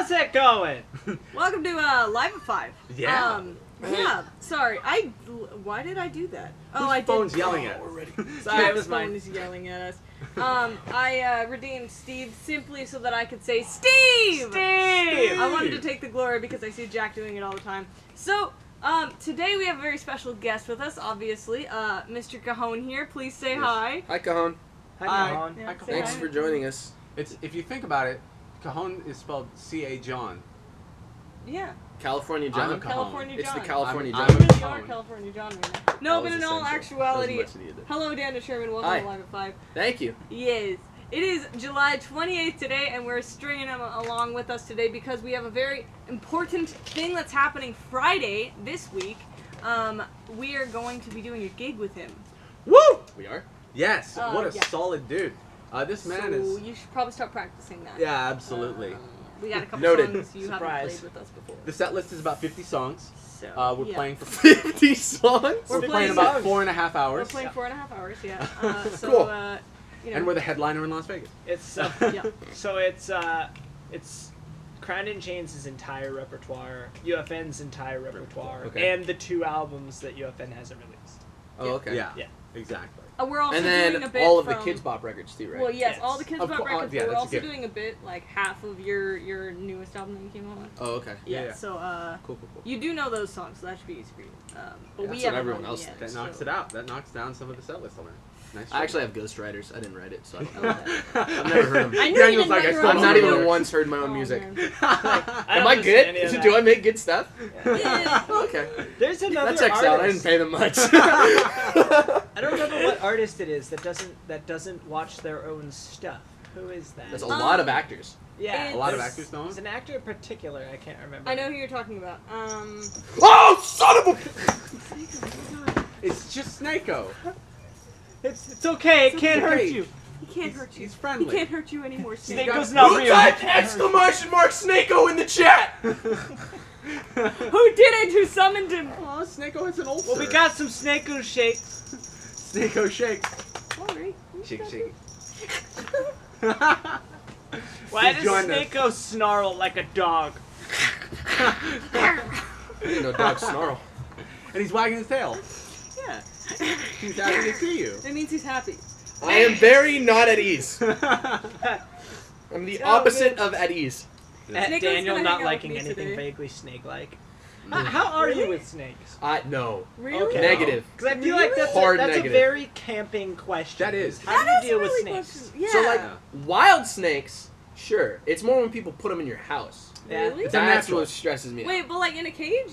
How's it going? Welcome to Live at 5. Yeah. Yeah. Sorry, why did I do that? Whose phone's yelling at us? Sorry, it was phone mine. is yelling at us. I redeemed Steve simply so that I could say Steve. I wanted to take the glory because I see Jack doing it all the time. So. Today we have a very special guest with us, obviously. Mr. Cajon here. Please say hi. Hi, Cajon. Hi, Cajon. Yeah, Hi, say Thanks hi. for joining us. It's if you think about it, Cajon is spelled C-A John. Yeah. California I'm John. a Cajon. California It's John. the California I'm- John. You are Cajon. California John right now. That No, was but in all essential. actuality, That was much needed. hello, Dan and Sherman. Welcome Hi. to Live at 5. Thank you. Yes. It is July 28th today, and we're stringing him along with us today because we have a very important thing that's happening Friday this week. We are going to be doing a gig with him. Woo! We are? Yes. What a yeah. solid dude. This man so is. you should probably start practicing that. Yeah, absolutely. We got a couple Noted. songs you haven't Surprise. played with us before. The set list is about 50 songs. So We're yeah. playing for. 50 songs? We're playing playing about songs. 4.5 We're hours. playing 4.5 hours, yeah. So, Cool. You know, And we're the headliner in Las Vegas. It's yeah. so it's Crown and Chains' entire repertoire, UFN's entire repertoire, Okay. and the 2 albums that UFN hasn't released. Oh, okay. Yeah. Yeah. Exactly. We're also And doing a then bit all of the from- Kids Bop records too, right? Well, yes, Yes. all the Kids Of Bop cour- records, yeah, but we're that's a also given. doing a bit, like half of your newest album that you came out with. Oh, okay. Yeah, Yeah. so, Cool. you do do know those songs, so that should be easy for you. But That's we what haven't everyone done else it yet, That thinks. knocks so. it out. That knocks down some of the set list on it. Nice. I actually have ghostwriters. I didn't write it, so I don't know. Okay. I've never heard them. I knew you Daniel's didn't like, write I your still own I've not don't even know. once heard my own Oh, music. man. Am I good? Do I make good stuff? Yeah. Okay. There's another That checks out. I didn't artist. pay them much. I don't remember what artist it is that doesn't watch their own stuff. Who is that? There's a lot of actors. Yeah, A lot of there's- actors don't? There's an actor in particular. I can't remember. I know who you're talking about. Oh, son of a... It's just Snako. It's okay. It It's can't hurt okay. you. He can't hurt you. He's friendly. He can't hurt you anymore, Snake. Snake's not Who real. typed exclamation mark Snako in the chat? Who did it? Who summoned him? Oh, Snako has an ulcer. Well, we got some Snake shakes. Snako shakes. Sorry. Shake, shake. Why He's does joined us. Snake snarl like a dog? I didn't know dogs snarl. And he's wagging his tail. Yeah. He's happy to see you. It means he's happy. I am very not at ease. I'm the Oh, opposite man. of at ease. At Snake's Daniel gonna not hang out liking with me anything today. vaguely snake-like. How are you Really? with snakes? No. Really? Okay. Negative. Because I feel like that's, Hard that's a negative. very camping question. That is. How do That you is deal a with really snakes? question. Yeah. So like wild snakes, sure. It's more when people put them in your house. Yeah. Really? It's That's unnatural. what stresses me out. Wait, but like in a cage?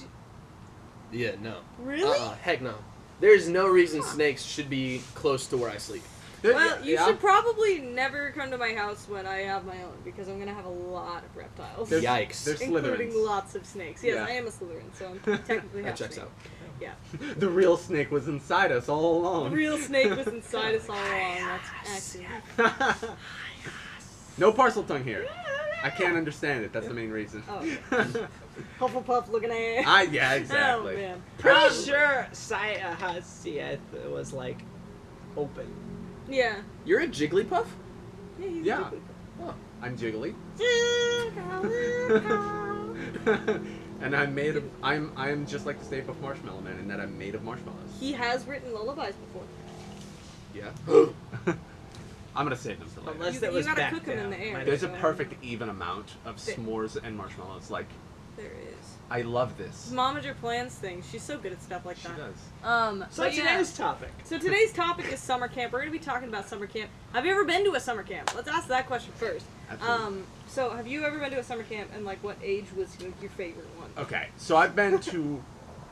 Yeah, no. Really? Heck no. There's no reason snakes should be close to where I sleep. Well, you Yeah. should probably never come to my house when I have my own, because I'm gonna have a lot of reptiles. There's- Yikes. There's Including Slytherins. lots of snakes. Yes, Yeah. I am a Slytherin, so I'm technically That half checks snake. out. Yeah. The real snake was inside us all The along. real snake was inside us all along. That's actually. No parcel tongue here. I can't understand it. That's the main reason. Oh. Hufflepuff looking at. Yeah, Oh exactly. man. Pretty sure Sieth was like open. Yeah. You're a Jigglypuff? Yeah. He's Yeah. Oh. I'm jiggly. a And I'm made of. I'm just like the Stay Puft Marshmallow Man in that I'm made of marshmallows. He has written lullabies before. Yeah. I'm gonna save them for later. Unless You- that you was gotta back cook 'em in down. the air. Might There's a have been. perfect even amount of There- s'mores and marshmallows. Like, There is. I love this. Momager plans things. She's so good at stuff like She that. does. So but yeah. today's topic. So today's topic is summer camp. We're gonna be talking about summer camp. Have you ever been to a summer camp? Let's ask that question first. Absolutely. So have you ever been to a summer camp, and like what age was your favorite one? Okay, so I've been to.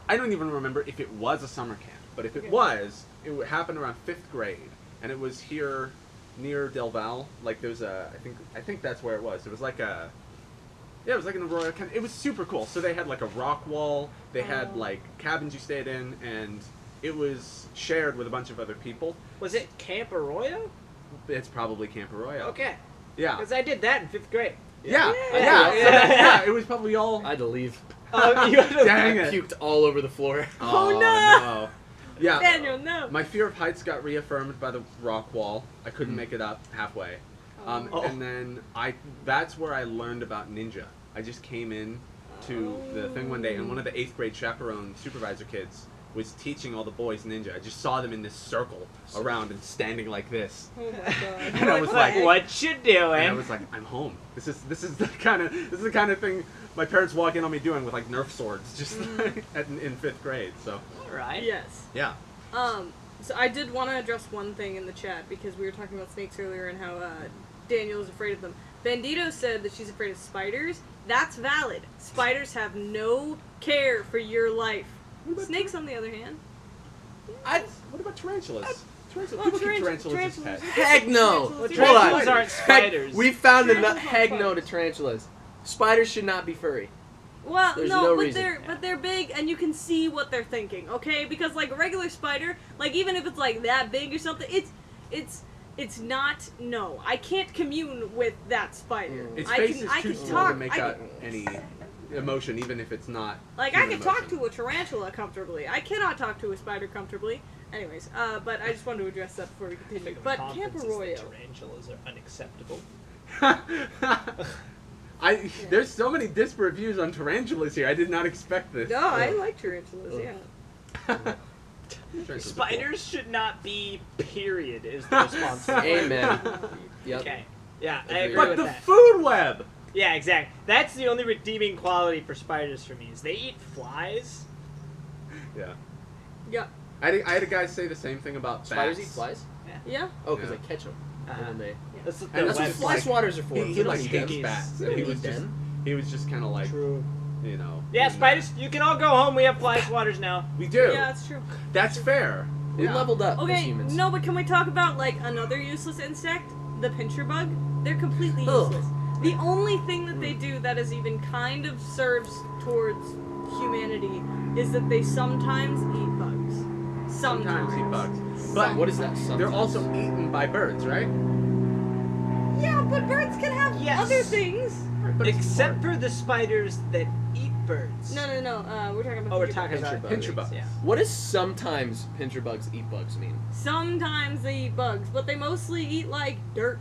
I don't even remember if it was a summer camp, but if it Okay. was, it happened around 5th grade, and it was here near Del Val. Like there's a, I think that's where it was. It was like a. Yeah, it was like an Aurora. It was super cool. So they had like a rock wall. They had Oh. like cabins you stayed in, and it was shared with a bunch of other people. Was it Camp Arroyo? It's probably Camp Arroyo. Okay. Yeah. Because I did that in 5th grade. Yeah. Yeah. Yeah. Yeah. Yeah. It was probably all. I had to leave. Oh, you had to Dang I it. puked all over the floor. Oh, no. no. Yeah. Daniel, no. My fear of heights got reaffirmed by the rock wall. I couldn't Mm. make it up halfway. Oh. And then that's where I learned about ninja. I just came in to the thing one day, and one of the 8th grade chaperone supervisor kids was teaching all the boys ninja. I just saw them in this circle around and standing like this. Oh my god. And I was like, what you doing? and I was like, I'm home. This is the kind of thing my parents walk in on me doing with like Nerf swords, just like in 5th grade. So All right. Yes. yeah. So I did want to address one thing in the chat because we were talking about snakes earlier and how Daniel is afraid of them. Bandito said that she's afraid of spiders. That's valid. Spiders have no care for your life. Snakes, on the other hand. What about tarantulas? Tarantulas. Well, People keep tarantulas as pets. Heck no. Tarantulas Hold tarantulas on. aren't spiders. We found enough. Tarantulas Heck aren't no to spiders. tarantulas. Spiders should not be furry. Well, There's no, no but reason. they're big and you can see what they're thinking, okay? Because like a regular spider, like even if it's like that big or something, it's not. No, I can't commune with that spider. Its I face can, is I too can small talk. to make I out can, any emotion, even if it's not. like I human can talk emotion. to a tarantula comfortably. I cannot talk to a spider comfortably. Anyways, but I just wanted to address that before we continue. But Camp Arroyo. Tarantulas are unacceptable. There's so many disparate views on tarantulas here. I did not expect this. No, I like tarantulas. Yeah. Tarantulas are Spiders should not be. Period. Is the response. Amen. Yep. Okay. Yeah, I Agreed. agree But with the that. food web. Yeah, exactly. That's the only redeeming quality for spiders for me is they eat flies. Yeah. Yeah. I had a guy say the same thing about Spiders bats. eat flies? Yeah. Oh, because Yeah. they catch them. Uh-huh. And then they... That's the And That's what web's fly like- swatters are for. He We don't like eat hates them. bats, We and don't eat them. he was just kind of like, True. you know. Yeah, and, spiders. You can all go home. We have fly swatters now. We do. Yeah, it's true. That's fair. We Yeah. leveled up as Okay, humans. no, but can we talk about like another useless insect? The pincher bug? They're completely Ugh. useless. The only thing that they do that is even kind of serves towards humanity is that they sometimes eat bugs. Sometimes eat bugs. But What is that? Sometimes? they're also eaten by birds, right? Yeah, but birds can have Yes. other things. But it's Except hard. for the spiders that eat birds. No, we're talking about Oh, we're pincher talking bugs. about Pincher pincher bugs. Yeah. What does sometimes pincher bugs eat bugs mean? Sometimes they eat bugs, but they mostly eat like dirt.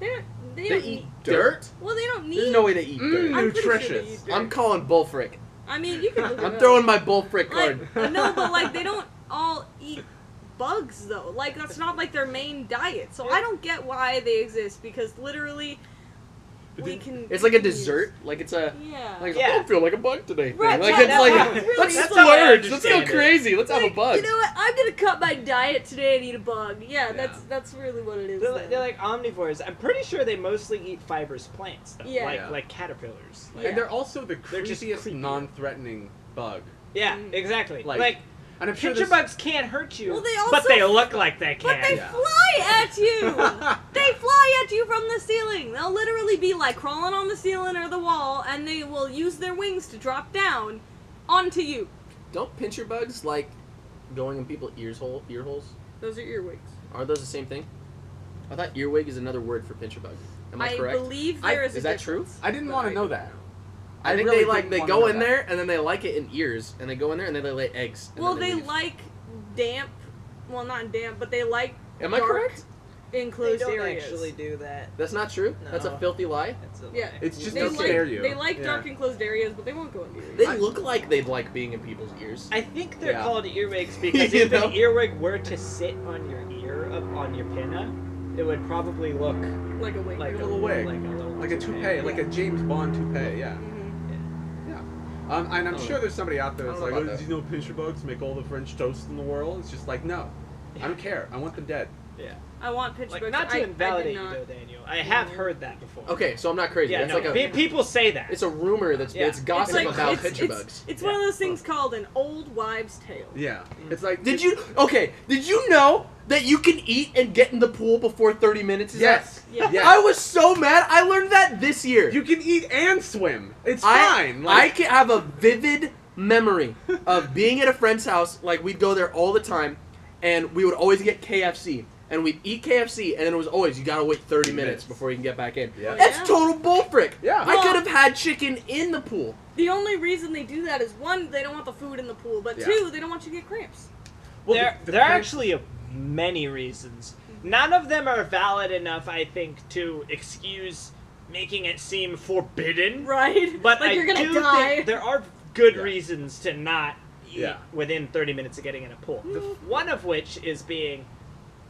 They They don't eat dirt? Well, they don't need. There's no way they eat dirt. I'm pretty sure they Nutritious. eat dirt. I'm calling bullfrick. I mean, you can look it I'm up. throwing my bullfrick card. Like, no, but like they don't all eat bugs though. Like that's not like their main diet. So I don't get why they exist because literally we can. It's like a use- dessert. Like it's a. Yeah. Like, Yeah. I don't feel like a bug today. thing. Right, Like yeah, it's no, like really, let's that's how I splurge. Let's go understand it. crazy. Let's have a Like, bug. You know what? I'm gonna cut my diet today and eat a bug. Yeah, Yeah. that's really what it is. They're like omnivores. I'm pretty sure they mostly eat fibrous plants, though. Yeah. Yeah. Like caterpillars. Yeah. And they're also the They're just creepiest creepy. non-threatening bug. Yeah, Mm. exactly. Like- Like And I'm sure pincher there's- bugs can't hurt you, Well, they but also- they look like they can. But they Yeah. fly at you! They fly at you from the ceiling! They'll literally be like crawling on the ceiling or the wall, and they will use their wings to drop down onto you. Don't pincher bugs like going in people's ear holes? Those are earwigs. Are those the same thing? I thought earwig is another word for pincher bug. Am I correct? believe there is. Is a that true? difference, I didn't but want to know don't that. I think really they like didn't they wanna go know in that. there and then they like it in ears and they go in there and then they lay eggs. And Well, then they leave. like damp. Well, not damp, but they like Am I dark, correct? enclosed they don't areas. actually do that. That's not true. That's a No. filthy lie. That's a Yeah. lie. It's just They to like, scare you. They like Yeah. dark enclosed areas, but they won't go into your They ears. look like they'd like being in people's ears. I think they're Yeah. called earwigs because You if know? an earwig were to sit on your ear, on your pinna, it would probably look Like a wing. like a little wig. like a toupee, like a James Bond toupee. Yeah. Mhm. Yeah. And I'm Oh. sure there's somebody out there that's I don't like, know oh, about did you know pincher bugs make all the French toast in the world? It's just like, no. I don't care. I want them dead. Yeah. I want pitch Like books. not to I invalidate did you not. though, Daniel. I have heard that before. Okay, so I'm not crazy. Yeah, That's no. like a People say that. it's a rumor that's Yeah. it's gossip It's like- about it's- pincher it's- bugs. It's one of those things called an old wives' tale. Yeah. It's like. Did you Did you know that you can eat and get in the pool before 30 minutes is Yes. up? Yeah. Yes. I was so mad. I learned that this year. You can eat and swim. It's I fine. Like, can have a vivid memory of being at a friend's house. Like we'd go there all the time, and we would always get KFC, and we'd eat KFC, and then it was always you gotta wait 30 minutes before you can get back in. Yeah. That's Yeah. total bullfrick. Yeah. I Well- could have had chicken in the pool. The only reason they do that is one, they don't want the food in the pool, but Yeah. two, they don't want you to get cramps. Well, there are actually many reasons. None of them are valid enough, I think, to excuse making it seem forbidden. Right? But like I you're gonna do die. think there are good Yeah. reasons to not eat Yeah. within 30 minutes of getting in a pool. One of which is being,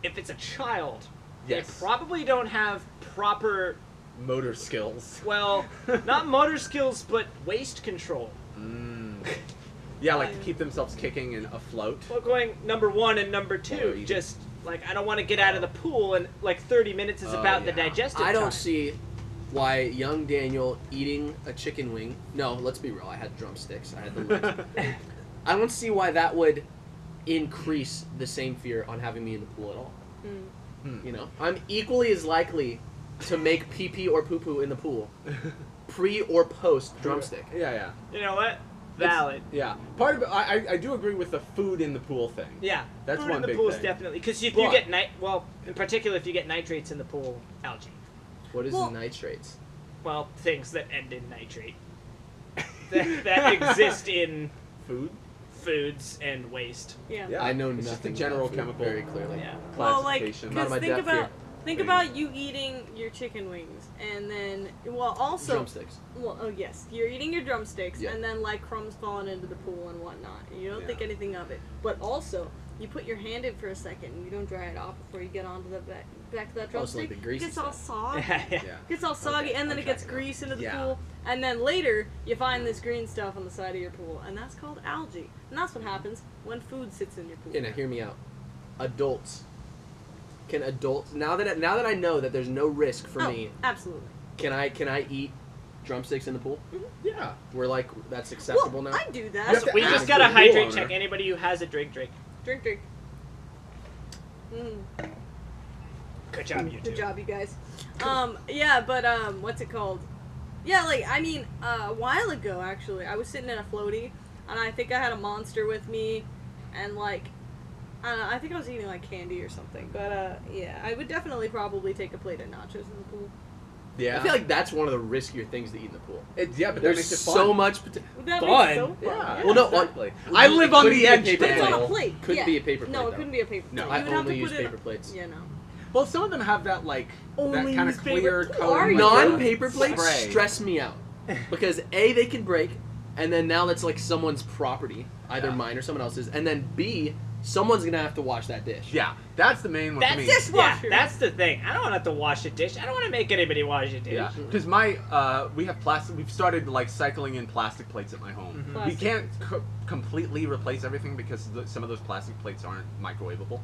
if it's a child, Yes. they probably don't have proper, Motor skills. well, not motor skills, but waist control. Yeah, like to keep themselves kicking and afloat. Well, going number 1 and number Or 2, eating. just like I don't want to get out of the pool and like 30 minutes is about the yeah. digestive I don't time. see why young Daniel eating a chicken wing. No, let's be real. I had drumsticks. I had the legs. I don't see why that would increase the same fear on having me in the pool at all. You know, I'm equally as likely to make pee pee or poo poo in the pool, pre or post drumstick. Yeah. You know what? Valid. Yeah. Part of it, I do agree with the food in the pool thing. Yeah, That's food one in the big pool is thing. definitely because if But- you get in particular if you get nitrates in the pool, algae. What is Well- nitrates? Well, things that end in nitrate that exist in Food? foods and waste. Yeah. Yeah. I know it's nothing. just a general about food chemical very clearly. Yeah. Well, like, classification. Not because my think depth about here. think about you eating your chicken wings, and then also Drumsticks. yes, you're eating your drumsticks, Yeah. and then like crumbs falling into the pool and whatnot. And you don't think Yeah. anything of it, but also you put your hand in for a second, and you don't dry it off before you get onto the back to that Oh, so, like, drumstick. the It greasy gets all stuff. soggy. yeah. Yeah. Gets all soggy, and then I'm it gets tracking grease into the Yeah. pool, and then later you find this green stuff on the side of your pool, and that's called algae. And that's what happens when food sits in your pool. Okay, now hear me out. Adults. Can adults now that I know that there's no risk for me, Absolutely. can I eat drumsticks in the pool? Yeah. We're like that's acceptable Well, now. I do You that. have to We ask just the gotta pool hydrate owner. check anybody who has a drink. Drink. Good job, you two. Good job, you guys. Yeah, but what's it called? Yeah, like I mean, a while ago actually, I was sitting in a floaty, and I think I had a monster with me, and like, I don't know, I think I was eating like candy or something. But yeah, I would definitely probably take a plate of nachos in the pool. Yeah. I feel like that's one of the riskier things to eat in the pool. But that There's makes it fun. so much That Fun. makes it so fun. Yeah. Well, no, exactly. well, I it live on couldn't the be a edge, paper But it's on Daniel. a plate. Couldn't yeah. be a paper plate, No, it though. couldn't be a paper No. plate. I You would have only to use put it- paper plates. Yeah, no. Well, some of them have that like Only that kind of use paper- clear Who coating. are you? like, Non-paper plates spray. stress me out because A, they can break, and then now that's like someone's property, either Yeah. mine or someone else's, and then B, someone's gonna have to wash that dish. Yeah, that's the main one That's for me. just- yeah, Dishwasher. that's the thing. I don't want to have to wash a dish. I don't want to make anybody wash a dish. Yeah, because we have plastic. We've started like cycling in plastic plates at my home. Mhm. We Plastic. can't completely replace everything because some of those plastic plates aren't microwavable.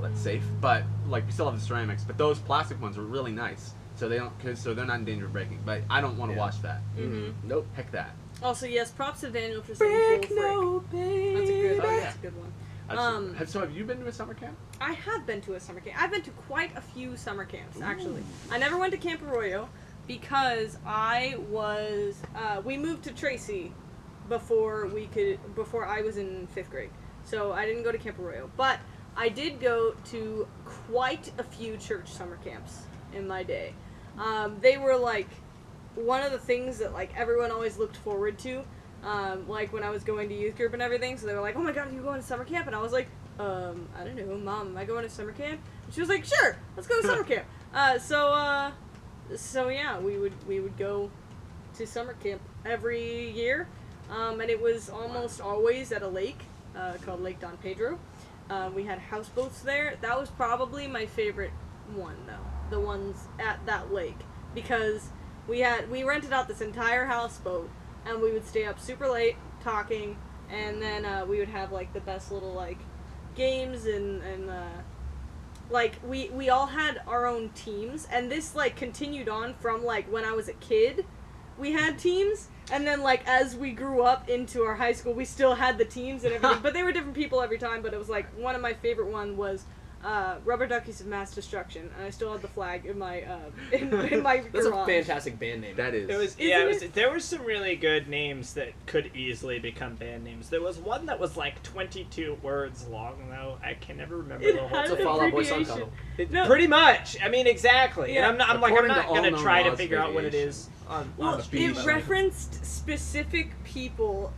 That's safe, but like we still have the ceramics. But those plastic ones are really nice, so they don't, so they're not in danger of breaking. But I don't want to Yeah. wash that. Mhm. Nope. Heck that. Also, yes, props to Daniel for saying full frick. baby. That's a good. Oh, yeah. That's a good one. So have you been to a summer camp? I have been to a summer camp. I've been to quite a few summer camps, actually. I never went to Camp Arroyo because we moved to Tracy before I was in 5th grade. So I didn't go to Camp Arroyo. But I did go to quite a few church summer camps in my day. They were like one of the things that like everyone always looked forward to. Like when I was going to youth group and everything, so they were like, "Oh my God, are you going to summer camp?" And I was like, "I don't know, Mom, am I going to summer camp?" And she was like, "Sure, let's go to summer camp." So yeah, we would go to summer camp every year, and it was almost always at a lake called Lake Don Pedro. We had houseboats there. That was probably my favorite one, though, the ones at that lake, because we rented out this entire houseboat. And we would stay up super late talking, and then we would have like the best little like games and like we all had our own teams, and this like continued on from like when I was a kid. We had teams, and then like as we grew up into our high school, we still had the teams and everything, but they were different people every time. But it was like one of my favorite one was Rubber Duckies of Mass Destruction, and I still had the flag in my in my That's garage. a fantastic band name. That is. There were some really good names that could easily become band names. There was one that was like 22 words long, though. I can never remember It the whole had It's a an Fall Out Boy song abbreviation. title. No. Pretty much. I mean, exactly. Yeah. And I'm not According to gonna all known try to laws, figure out what it is. variation. on Well, the beach. it referenced specific people,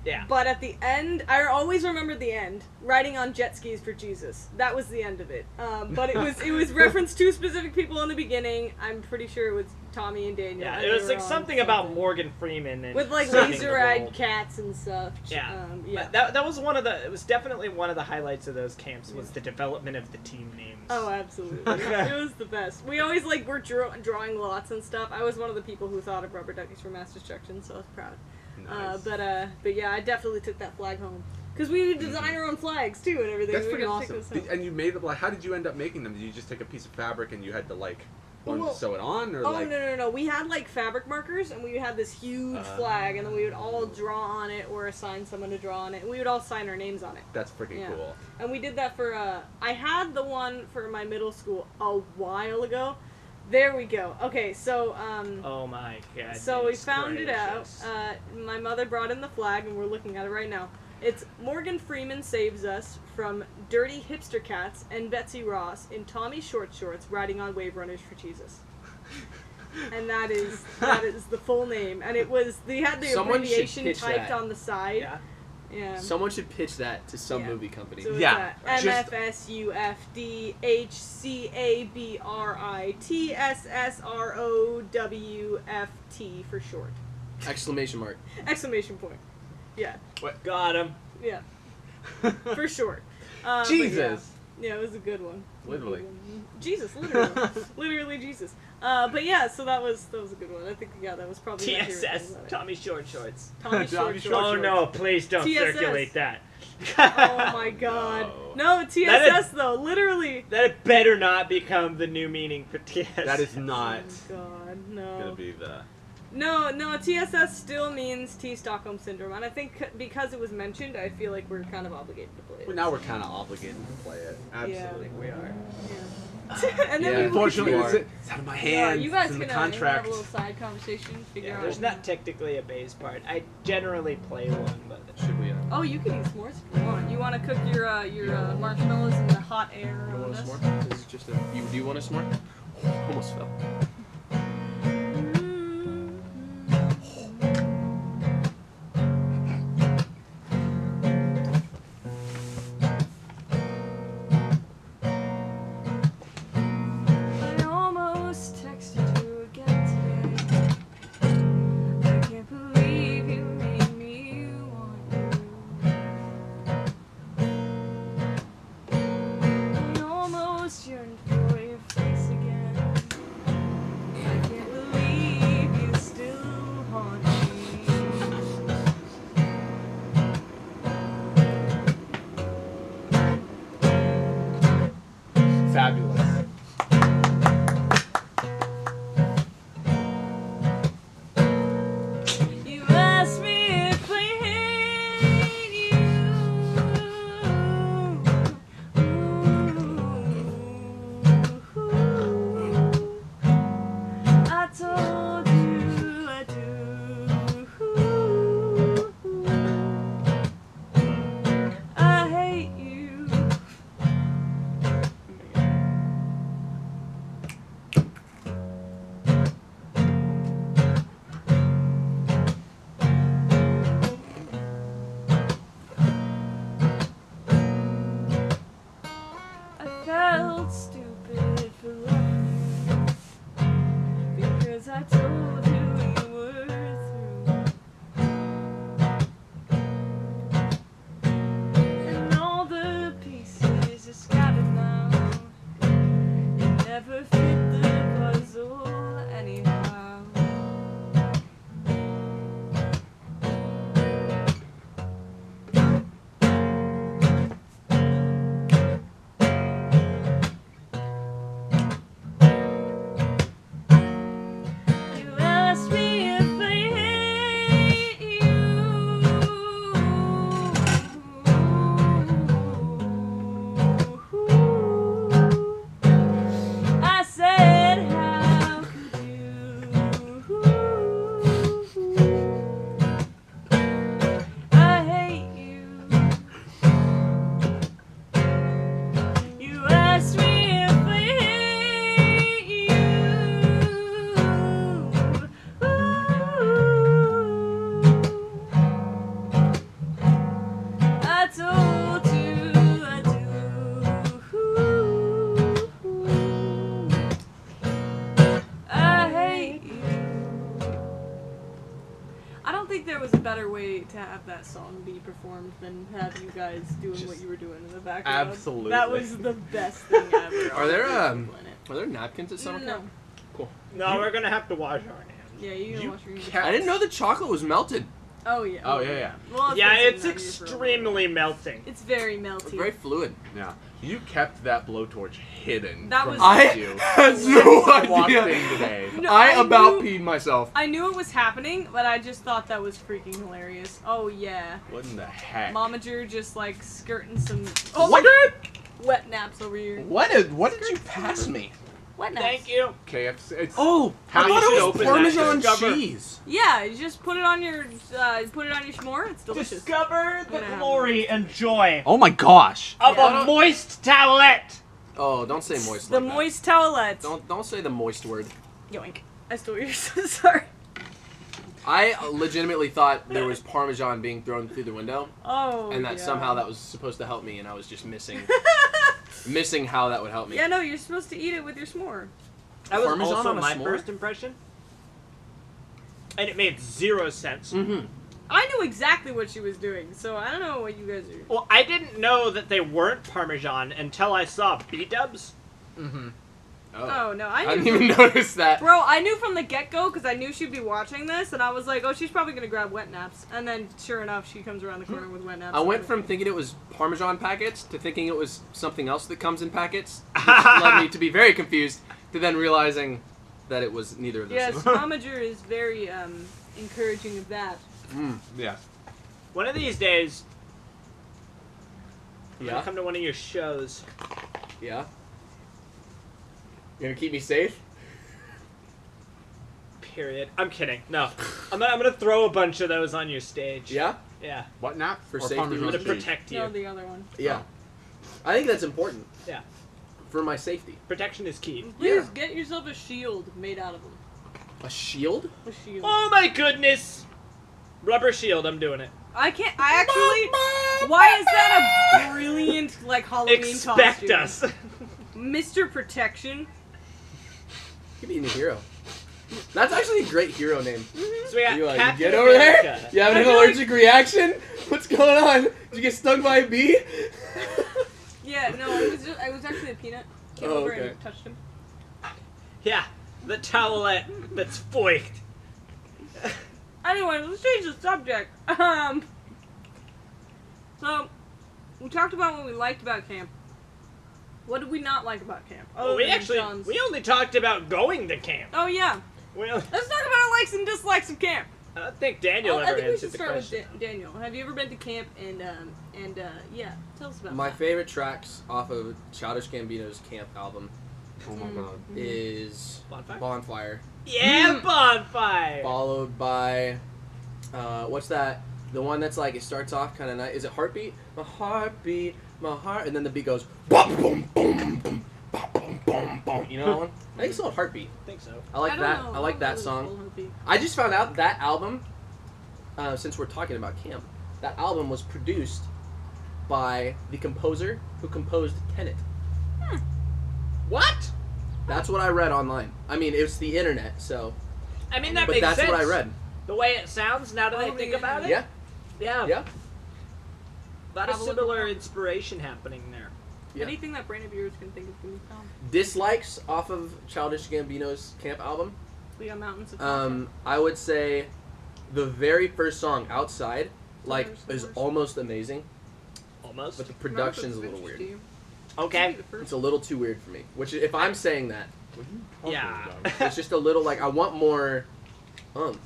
Yeah. but at the end, I always remember the end, riding on jet skis for Jesus. That was the end of it. But it was referenced to specific people in the beginning. I'm pretty sure it was Tommy and Daniel. Yeah, and it they was were like on something about Morgan Freeman and with like saving the laser-eyed world. cats and stuff. Yeah, Yeah. But that was one of the. It was definitely one of the highlights of those camps was the development of the team names. Oh, absolutely. It was the best. We always like were drawing lots and stuff. I was one of the people who thought of rubber duckies for mass destruction, so I was proud. Nice. But yeah, I definitely took that flag home because we would design our own flags too and everything. That's We freaking could stick awesome. this home. And you made them, like, how did you end up making them? Did you just take a piece of fabric and you had to, like, Well, sew it on? Or Oh, like... no. We had like fabric markers and we had this huge flag and then we would all draw on it or assign someone to draw on it and we would all sign our names on it. That's freaking Yeah. cool. And we did that for, I had the one for my middle school a while ago. There we go. Okay, so, Oh my god. so we found it out. My mother brought in the flag and we're looking at it right now. It's Morgan Freeman saves us from dirty hipster cats and Betsy Ross in Tommy short shorts riding on Wave Runners for Jesus. And that is the full name. And it was, they had the Someone should abbreviation pitch typed that. on the side. Yeah. Yeah. Someone should pitch that to some Yeah. movie company. So it's Yeah, just- MFSUFDHCABRITSSROWFT for short. Exclamation mark. Exclamation point. Yeah. Got him. Yeah. For short. But Jesus! Yeah, it was a good one. Literally. Jesus, literally. Literally Jesus. But yeah, so that was a good one. I think, yeah, that was probably my favorite thing TSS. about it. Tommy Short Shorts. Tommy Tommy Short Short Oh Shorts. no! Please don't TSS. circulate that. Oh my god. No, TSS though, literally. That better not become the new meaning for TSS. That is not Oh god, no. gonna be the... No, TSS still means T Stockholm Syndrome, and I think because it was mentioned, I feel like we're kind of obligated to play it. Well, now we're kind of obligated to play it. Absolutely, Yeah. we are. Yeah. And then Yeah. we Unfortunately, you are. it's out of my yeah, hands. you guys it's in can the have contract. a little side conversation, figure Yeah, out. there's not technically a base part. I generally play one, but Should we? Oh, you can eat s'mores if you want. You want to cook your marshmallows in the hot air You around want a us? s'more? This is just a. Do you want a s'more? Almost fell. I almost texted you again today. I can't believe you made me want you. I almost yearned for your face again. think there was a better way to have that song be performed than have you guys doing what you were doing in the background. Absolutely. That was the best thing ever. Are there Planet. are there napkins at SummerCamp? No. Cool. No, we're gonna have to wash our hands. Yeah, you can You wash your hands. kept- I didn't know the chocolate was melted. Oh yeah. Oh, yeah. Well, Yeah, been it's sitting out here for a while. extremely melting. It's very It's melty. very fluid. Yeah. You kept that blowtorch hidden. That from was- I you. had no I walked idea. in today. No, I I about knew- peed myself. I knew it was happening, but I just thought that was freaking hilarious. Oh yeah. What in the heck? Momager just like skirting some What? wet naps over here. What did you pass me? Wet naps. Thank you. KFC. It's Oh, How I you thought should it was open that Parmesan discover. cheese. Yeah, you just put it on your s'more. It's delicious. Discover the Yeah. glory and joy Oh my gosh. of Yeah. a moist towelette. Oh, don't say moist. The like that. moist towelette. Don't say the moist word. Yoink. I stole yours. Sorry. I legitimately thought there was Parmesan being thrown through the window, Oh. and that yeah. somehow that was supposed to help me, and I was just missing how that would help me. Yeah, no, you're supposed to eat it with your s'more. That was Parmesan also on a my s'more? first impression. And it made 0 sense. Mm-hmm. I knew exactly what she was doing, so I don't know what you guys are. Well, I didn't know that they weren't Parmesan until I saw B-dubs. Mm-hmm. Oh no, I I knew. didn't even notice that. Bro, I knew from the get-go because I knew she'd be watching this, and I was like, oh, she's probably gonna grab wet naps. And then, sure enough, she comes around the corner with wet naps. I went from thinking it was Parmesan packets to thinking it was something else that comes in packets, which led me to be very confused, to then realizing that it was neither of those Yes, things. Momager is very encouraging of that. Mm. Yeah. One of these days, I'm Yeah? gonna come to one of your shows. Yeah? You gonna keep me safe? Period. I'm kidding. No. I'm gonna throw a bunch of those on your stage. Yeah? Yeah. What nap? For Or safety Parmesan I'm gonna reasons. cheese? protect you. No, the other one. Yeah. I think that's important. Yeah. For my safety. Protection is key. Please get yourself a shield made out of them. A shield? A shield. Oh my goodness! Rubber shield, I'm doing it. I can't. I actually. Why is that a brilliant like Halloween Expect costume? us. Mr. Protection. Could be a new hero. That's actually a great hero name. So we got You, Captain get over there? America. You having I an feel like- allergic reaction? What's going on? Did you get stung by a bee? Yeah, no, I was actually a peanut. Came Oh, over okay. and touched him. Yeah, the towelette that's foiked. Anyway, let's change the subject. So, we talked about what we liked about camp. What did we not like about camp? Well, we than actually John's- we only talked about going to camp. Oh yeah, We only, let's talk about our likes and dislikes of camp. I don't think Daniel I ever think we answered should the start with question. Daniel. Have you ever been to camp? And yeah, tell us about My that. favorite tracks off of Childish Gambino's Camp album Oh my god. is Bonfire? Bonfire, Yeah, bonfire. followed by what's that? The one that's like it starts off kind of nice. Is it Heartbeat? My heartbeat, my heart, and then the beat goes boom, boom, boom, boom, boom, boom, boom. You know that one? I think it's called Heartbeat. I think so. I like don't that. know. I like don't that know the song. full heartbeat. I just found out that album, since we're talking about camp, that album was produced by the composer who composed Tenet. What? That's what I read online. I mean, it's the internet, so. I mean that But makes that's sense. what I read. The way it sounds now that I Oh, think the about it. Yeah, Yeah. yeah, A lot of Have a look similar around. inspiration happening there. yeah. Anything that brain of yours can think of can be found. Dislikes off of Childish Gambino's Camp album. We got mountains of I would say the very first song, Outside, like, There's is the worst. almost amazing, Almost. but the production's a little weird. Okay. It's a little too weird for me. Which, if I'm saying that, What are you talking Yeah. about? it's just a little like I want more oomph.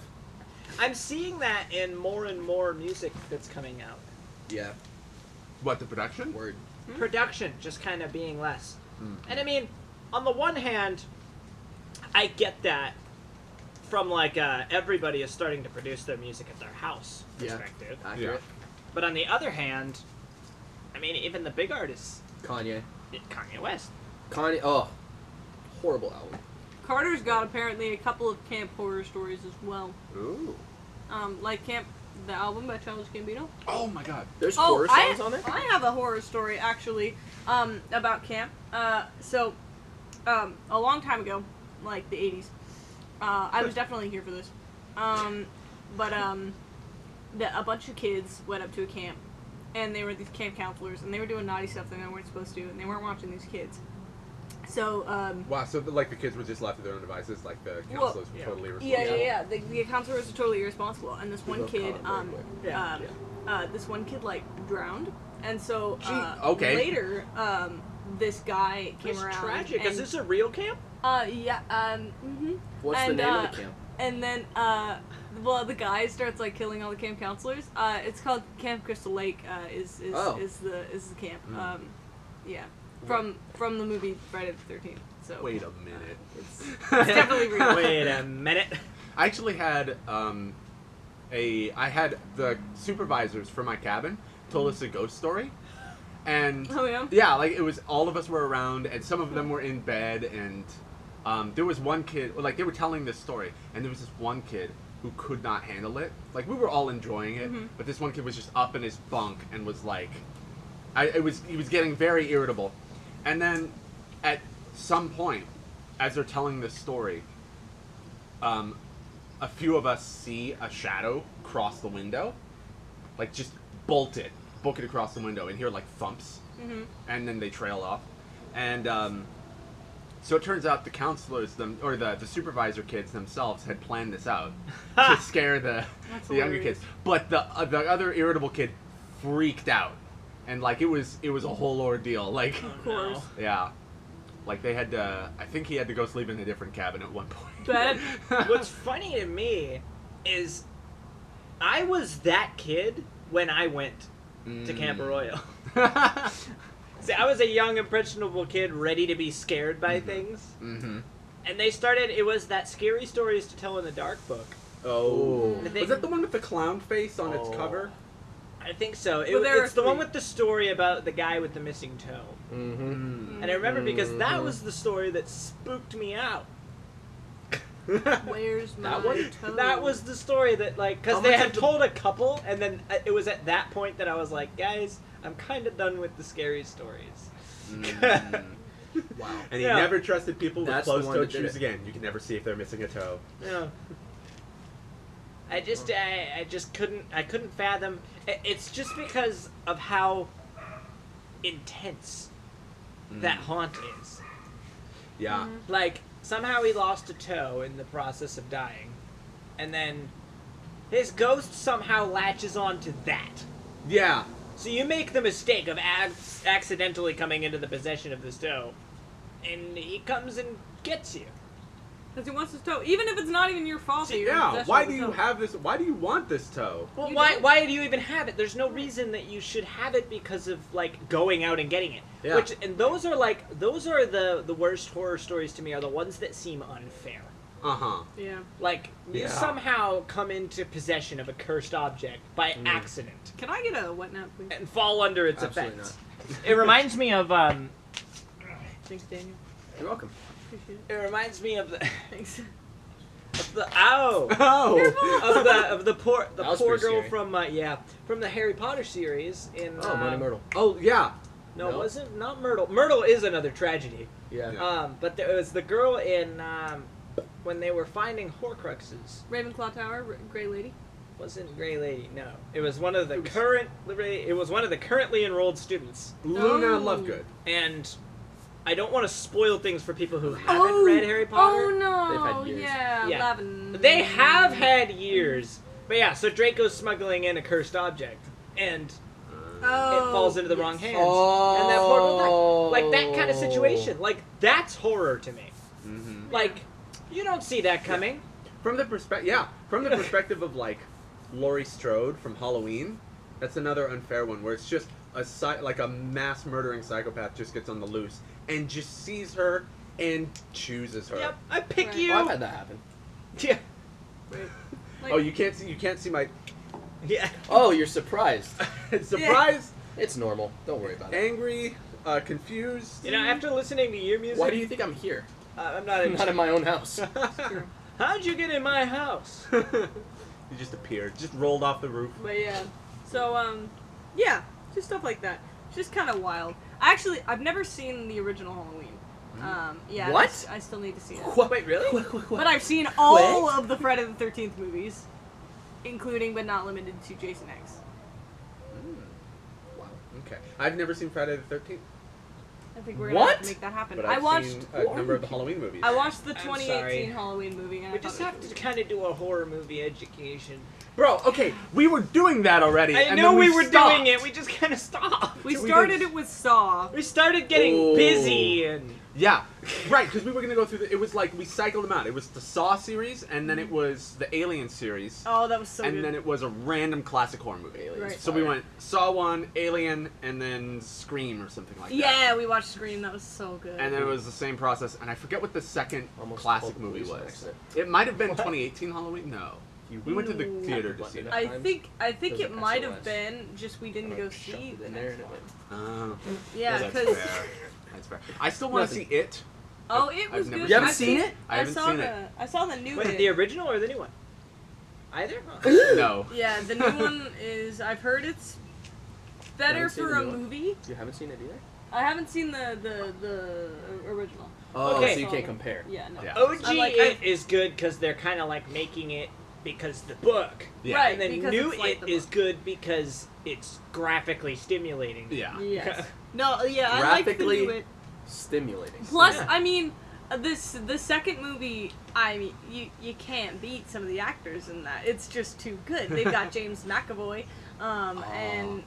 I'm seeing that in more and more music that's coming out. Yeah, What, the production? word. Production just kind of being less. Mm. And I mean, on the one hand, I get that from like everybody is starting to produce their music at their house Yeah. perspective. Accurate. But on the other hand, I mean, even the big artists, Kanye. Kanye West. Kanye. Oh, horrible album. Carter's got apparently a couple of camp horror stories as well. Ooh. Like Camp, the album by Childish Gambino. Oh my god. There's horror songs on there. I have a horror story actually about camp. So a long time ago, like the 80s, I was definitely here for this. But that a bunch of kids went up to a camp, and they were these camp counselors, and they were doing naughty stuff that they weren't supposed to, and they weren't watching these kids. So, Wow, so like the kids were just left to their own devices, like the counselors were totally responsible. yeah. The counselors are totally irresponsible, and this one kid, this one kid like drowned, and so later, this guy came It's around. tragic. And, Is this a real camp? What's the name of the camp? And then, the guy starts like killing all the camp counselors. It's called Camp Crystal Lake. Is the camp. From the movie Friday the 13th. So Wait a minute. it's definitely real. Wait a minute. I actually had I had the supervisors for my cabin told us a ghost story, and like it was all of us were around, and some of them were in bed, and there was one kid, like they were telling this story, and there was this one kid who could not handle it. Like we were all enjoying it, but this one kid was just up in his bunk and was like, he was getting very irritable, and then at some point, as they're telling this story, a few of us see a shadow cross the window, like just book it across the window, and hear like thumps, and then they trail off, and so it turns out the counselors, the supervisor kids themselves had planned this out to scare the younger kids, but the other irritable kid freaked out, and like it was a whole ordeal, like Of course. yeah. Like they had to, I think he had to go sleep in a different cabin at one point. But What's funny to me is I was that kid when I went to Camp Arroyo. See, I was a young, impressionable kid ready to be scared by things. And it was that Scary Stories to Tell in the Dark book. Oh. I think- Was that the one with the clown face on its cover? I think so. Well, there It's are the one three. with the story about the guy with the missing toe. And I remember because that was the story that spooked me out. where's my one? toe? That was the story that, like, because How they much had of the- told a couple, and then it was at that point that I was like, guys, I'm kind of done with the scary stories. Wow. And he Yeah. never trusted people with That's the one closed-toed that did shoes it. again. You can never see if they're missing a toe. Yeah. I just couldn't fathom. It's just because of how intense that haunt is. Yeah. Like, somehow he lost a toe in the process of dying, and then his ghost somehow latches on to that. Yeah. So you make the mistake of accidentally coming into the possession of this toe, and he comes and gets you. Because he wants his toe, even if it's not even your fault. That you're in Yeah. possession Why of do the you toe. have this? Why do you want this toe? Well, You why don't- why do you even have it? There's no reason that you should have it because of like going out and getting it. Yeah. Those are the worst horror stories to me, are the ones that seem unfair. Uh-huh. Yeah. Like you Yeah. somehow come into possession of a cursed object by accident Can I get a wet nap, please? and fall under its Absolutely effects. It reminds me of Thanks, Daniel. You're welcome. Appreciate it reminds me of it. Thanks. of the poor That was poor pretty girl scary. from the Harry Potter series in Oh, Moaning Myrtle. Oh, yeah. No, it No? wasn't not Myrtle. Myrtle is another tragedy. Yeah. Yeah. But there was the girl in when they were finding Horcruxes. Ravenclaw Tower, Grey Lady. Wasn't Grey Lady? No, it was one of the currently enrolled students. Luna Oh. Lovegood. And I don't want to spoil things for people who haven't read Harry Potter. Oh no! They've had years. Yeah, Yeah. Lavender. They have had years. But yeah, so Draco's smuggling in a cursed object, and Oh, it falls into the wrong yes. hands. And that poor girl died. Like that kind of situation. Like that's horror to me. Mm-hmm. Like you don't see that coming. From the perspective of like Laurie Strode from Halloween, that's another unfair one where it's just like a mass murdering psychopath just gets on the loose and just sees her and chooses her. Yep, I pick Right. you. Oh, I've had that happen. Yeah, Like, Oh, you can't see my yeah. Oh, you're surprised. surprised, It's normal. Don't worry about it. angry, confused. You know, after listening to your music, Why do you think I'm here? I'm not. I'm not in my own house. How'd you get in my house? You just appeared, just rolled off the roof. But yeah. So yeah, just stuff like that. It's just kind of wild. I've never seen the original Halloween. Yeah. What? I still need to see it. Wait, really? But I've seen all of the Friday the 13th movies. including but not limited to Jason X. Wow. Okay. I've never seen Friday the 13th, I think we're gonna have What? to make that happen. but I I've watched. seen a number of the Halloween movies. I watched the I'm 2018 sorry. Halloween movie, and We I just thought have it to was kind of do a horror movie education. Bro, okay, we were doing that already. I and know then we were stopped. doing it. We just kind of stopped. We We started did. it with Saw. We started getting Oh. busy and. Yeah, right, because we were going to go through it was like, we cycled them out. It was the Saw series, and then it was the Alien series, Oh, that was so and good. then it was a random classic horror movie. Aliens. Right. So we went Saw 1, Alien, and then Scream or something like that. Yeah, we watched Scream. That was so good. And then it was the same process, and I forget what the second Almost classic called movie police on was. accident. It might have been What? 2018 Halloween? No. We went to the No. theater to see Blended that. I times. think There's it a might have SOS. been just we didn't go Shoved see it the in there next and it one. went. Yeah, That's because fair. That's fair. I still want to see Nothing. It. oh, it I've was never good. You haven't I've seen it? I haven't saw seen the it. I saw the new Wait, It. the original or the new one? Either? No. Yeah, the new one is. I've heard it's better haven't seen for the a new one? movie. You haven't seen it either? I haven't seen the original. Oh, Okay. so you can't compare. Yeah, no. Yeah. OG I like- It is good because they're kind of like making it because the book. Yeah. Right. And then because new it's like It the is book. good because it's graphically stimulating. Yeah. Yes. No, yeah, I like the Graphically- new It. Stimulating. Plus, Yeah. I mean, the second movie. I mean, you can't beat some of the actors in that. It's just too good. They've got James McAvoy, and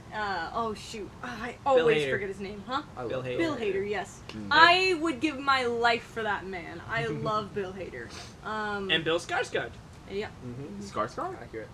oh shoot, I always Hader. forget his name, huh? I Bill love Hader. Bill Hader, yes. Mm. I would give my life for that man. I love Bill Hader. And Bill Skarsgård. Yeah, Mm-hmm. Skarsgård? Accurate.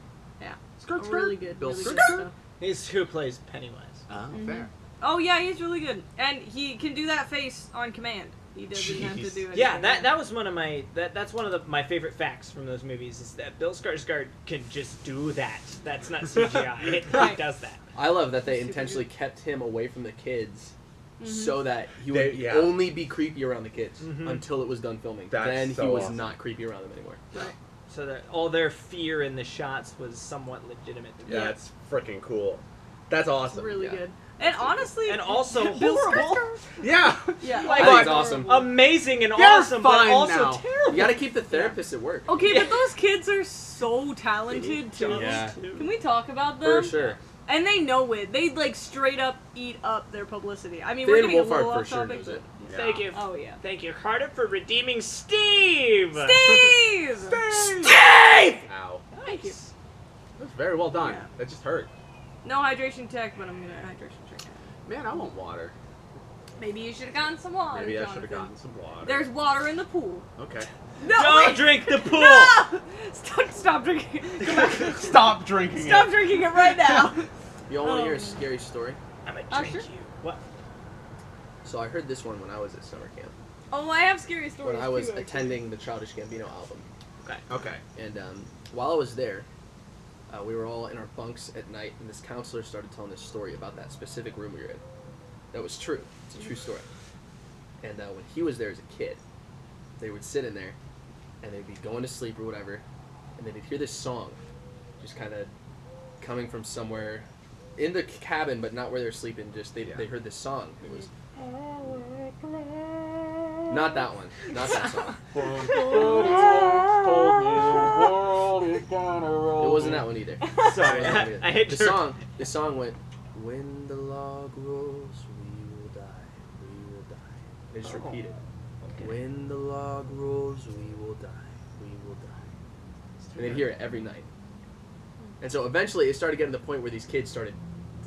Skarsgård? really good. Bill Really good Skarsgård? stuff. He's who plays Pennywise. Oh, fair. Oh yeah, he's really good, and he can do that face on command. He doesn't have to Jeez. do anything. Yeah, that was one of my that's one of my favorite facts from those movies is that Bill Skarsgård can just do that. That's not CGI. He Right. does that. I love that they Super intentionally kept him away from the kids Mhm. so that he would Yeah. only be creepy around the kids Mhm. until it was done filming. That's then so he was awesome. not creepy around them anymore. Right. So that all their fear in the shots was somewhat legitimate. Yeah. That's freaking cool. That's awesome. Really Yeah. good. And honestly, And also Bill horrible. Skarsgård. Yeah. Yeah, Like, I think it's awesome. Amazing and They're awesome, but fine also now. terrible. You gotta keep the therapist at work. Okay, but those kids are so talented too. Yeah. Can we talk about them? For sure. And they know it. They like straight up eat up their publicity. I mean, Finn we're getting a Wolfhard little for off sure topic, knows but it. Yeah. Thank you. oh yeah. Thank you, Carter, for redeeming Steve. Steve. Steve! Ow. Thank you. That was very well done. Yeah. That just hurt. No hydration tech, but I'm gonna hydration check. Man, I want water. Maybe you should have gotten some water. Maybe I should have Jonathan. gotten some water. There's water in the pool. Okay. No, Don't wait. drink the pool. No! Stop drinking. Go back. Stop drinking Stop drinking it right now. You all want to hear a Oh. scary story? I'm gonna Oh, drink sure. you. What? So I heard this one when I was at summer camp. Oh, I have scary stories. When I was too, actually. attending the Childish Gambino album. Okay. And while I was there, we were all in our bunks at night, and this counselor started telling this story about that specific room we were in. That was true. It's a true story. And when he was there as a kid, they would sit in there, and they'd be going to sleep or whatever, and then they'd hear this song, just kind of coming from somewhere in the cabin, but not where they're sleeping. Just they heard this song. It was not that one. Not that song. It wasn't that one either. Sorry, It wasn't that one either. I hate The song went, when the log rolls, we will die, we will die. They just repeated. When the log rolls, we will die, we will die. And they'd hear it every night. And so eventually it started getting to the point where these kids started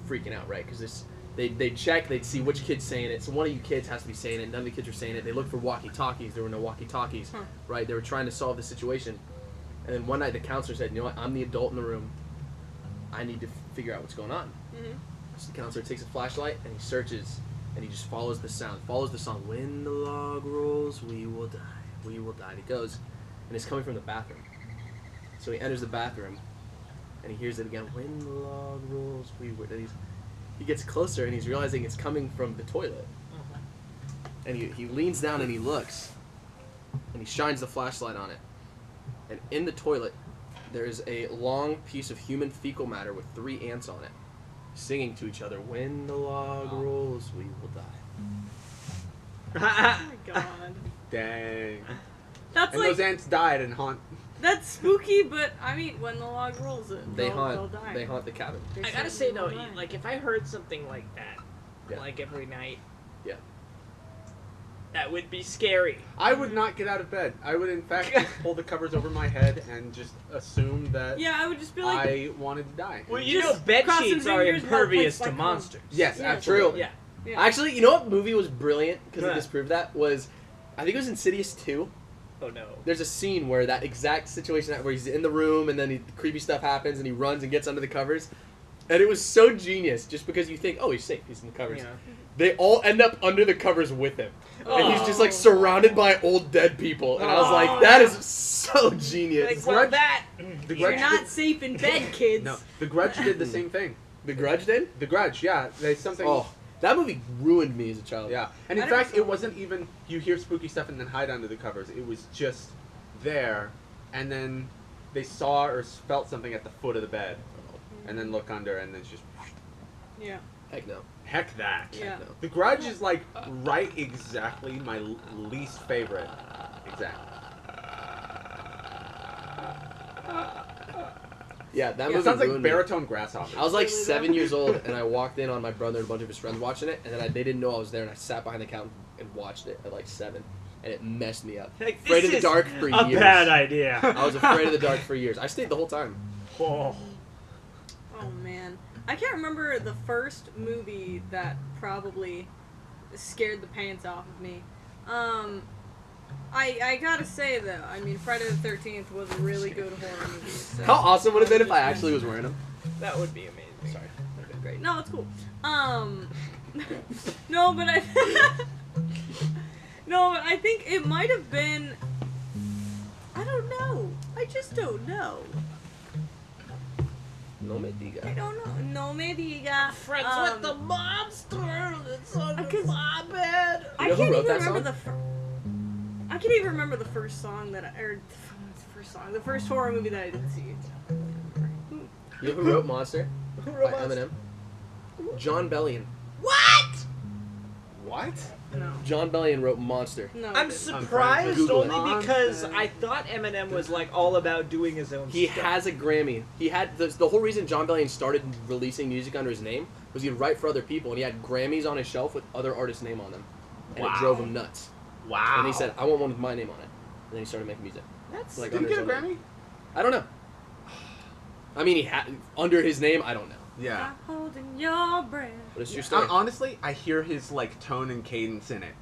freaking out, right? Because they'd check, they'd see which kid's saying it. So one of you kids has to be saying it. None of the kids were saying it. They looked for walkie-talkies. There were no walkie-talkies, right? They were trying to solve the situation. And then one night the counselor said, you know what, I'm the adult in the room. I need to figure out what's going on. Mhm. So the counselor takes a flashlight and he searches and he just follows the sound, follows the song. When the log rolls, we will die, we will die. And he goes, and it's coming from the bathroom. So he enters the bathroom and he hears it again. When the log rolls, we will. And he gets closer and he's realizing it's coming from the toilet. And he leans down and he looks and he shines the flashlight on it. And in the toilet, there's a long piece of human fecal matter with 3 ants on it, singing to each other, when the log rolls, we will die. Oh my god. Dang. That's And like those ants died and haunt That's spooky, but I mean, when the log rolls it, they'll die. They haunt the cabin. I gotta say though, like if I heard something like that, Yeah. like every night, Yeah. that would be scary. I would not get out of bed. I would, in fact, just pull the covers over my head and just assume that Yeah, I would just be like, I wanted to die. Well, you Just know, bed cross some sheets are fingers, impervious well, to like, monsters. Yes, Yeah. absolutely. Yeah. yeah. Actually, you know what movie was brilliant because Huh. it disproved that was, I think it was Insidious 2. Oh no. There's a scene where that exact situation where he's in the room and then creepy stuff happens and he runs and gets under the covers, and it was so genius just because you think, oh, he's safe, he's in the covers. Yeah. They all end up under the covers with him, and he's just like Oh. surrounded by old dead people, and I was like, that is so genius. Like, well, that. The You're Grudge not did- safe in bed, kids. No, The Grudge did the same thing. The Grudge did? The Grudge, yeah. There's something. Oh, that movie ruined me as a child. Yeah, and in I never fact, saw it it. wasn't even you hear spooky stuff and then hide under the covers. It was just there, and then they saw or felt something at the foot of the bed, and then look under, and then it's just Yeah. Heck no. heck that. Yeah. No. The Grudge is like right exactly my least favorite. Exactly. Yeah, that Yeah, movie it sounds like ruined me. baritone grasshoppers. I was like Really 7 bad. years old, and I walked in on my brother and a bunch of his friends watching it, and then they didn't know I was there, and I sat behind the counter and watched it at like 7, and it messed me up. Like, Afraid of this the is dark for a years. bad idea. I was afraid of the dark for years. I stayed the whole time. Oh. Oh man, I can't remember the first movie that probably scared the pants off of me. I gotta say though, I mean Friday the 13th was a really good horror movie. So How awesome would it have been if I actually was wearing them? That would be amazing. Sorry. That'd been great. No, it's cool. No, but I no, but I think it might have been. I don't know. I just don't know. No me diga. I don't know. No me diga. Friends with the monster that's under 'Cause my bed. You I know who can't wrote even that remember song? I can't even remember the first song that the first horror movie that I did see. You know who wrote Monster? Who By wrote Monster? Eminem. John Bellion. What? What? No. John Bellion wrote Monster. No. I'm it didn't. surprised Google it. only because Monster. I thought Eminem was like all about doing his own He stuff. has a Grammy. He had the whole reason John Bellion started releasing music under his name was he'd write for other people, and he had Grammys on his shelf with other artists' name on them, and Wow. it drove him nuts. Wow. And he said, "I want one with my name on it," and then he started making music. That's Like, Did he get a under his own Grammy? I don't know. I mean, he had under his name. I don't know, Yeah. Stop holding your breath. but it's true story. Honestly, I hear his like tone and cadence in it.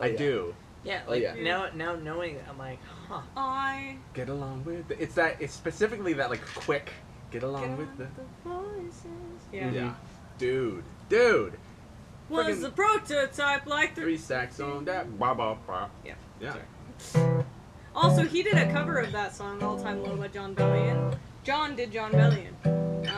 Oh, I yeah. do. yeah. Oh, Like yeah. now knowing it, I'm like, huh. I Get along with it. It's specifically that like quick. Get along get with on the. the voices. Yeah. Yeah. Dude. Was Friggin- the prototype like the 3 stacks on that. Ba ba ba. Yeah. Yeah. Sorry. Also, he did a cover of that song, All Time Low by John Bellion. John did John Bellion.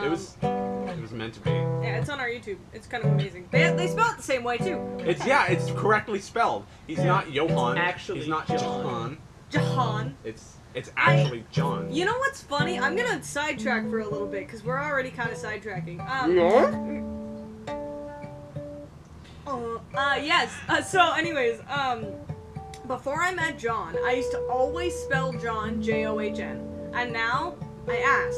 It was meant to be. Yeah, it's on our YouTube. It's kind of amazing. They spell it the same way, too. It's correctly spelled. He's not Johann. actually He's not John. John. Jahan. It's actually John. You know what's funny? I'm gonna sidetrack for a little bit, because we're already kind of sidetracking. Yes. So, anyways, before I met John, I used to always spell John John, and now I ask.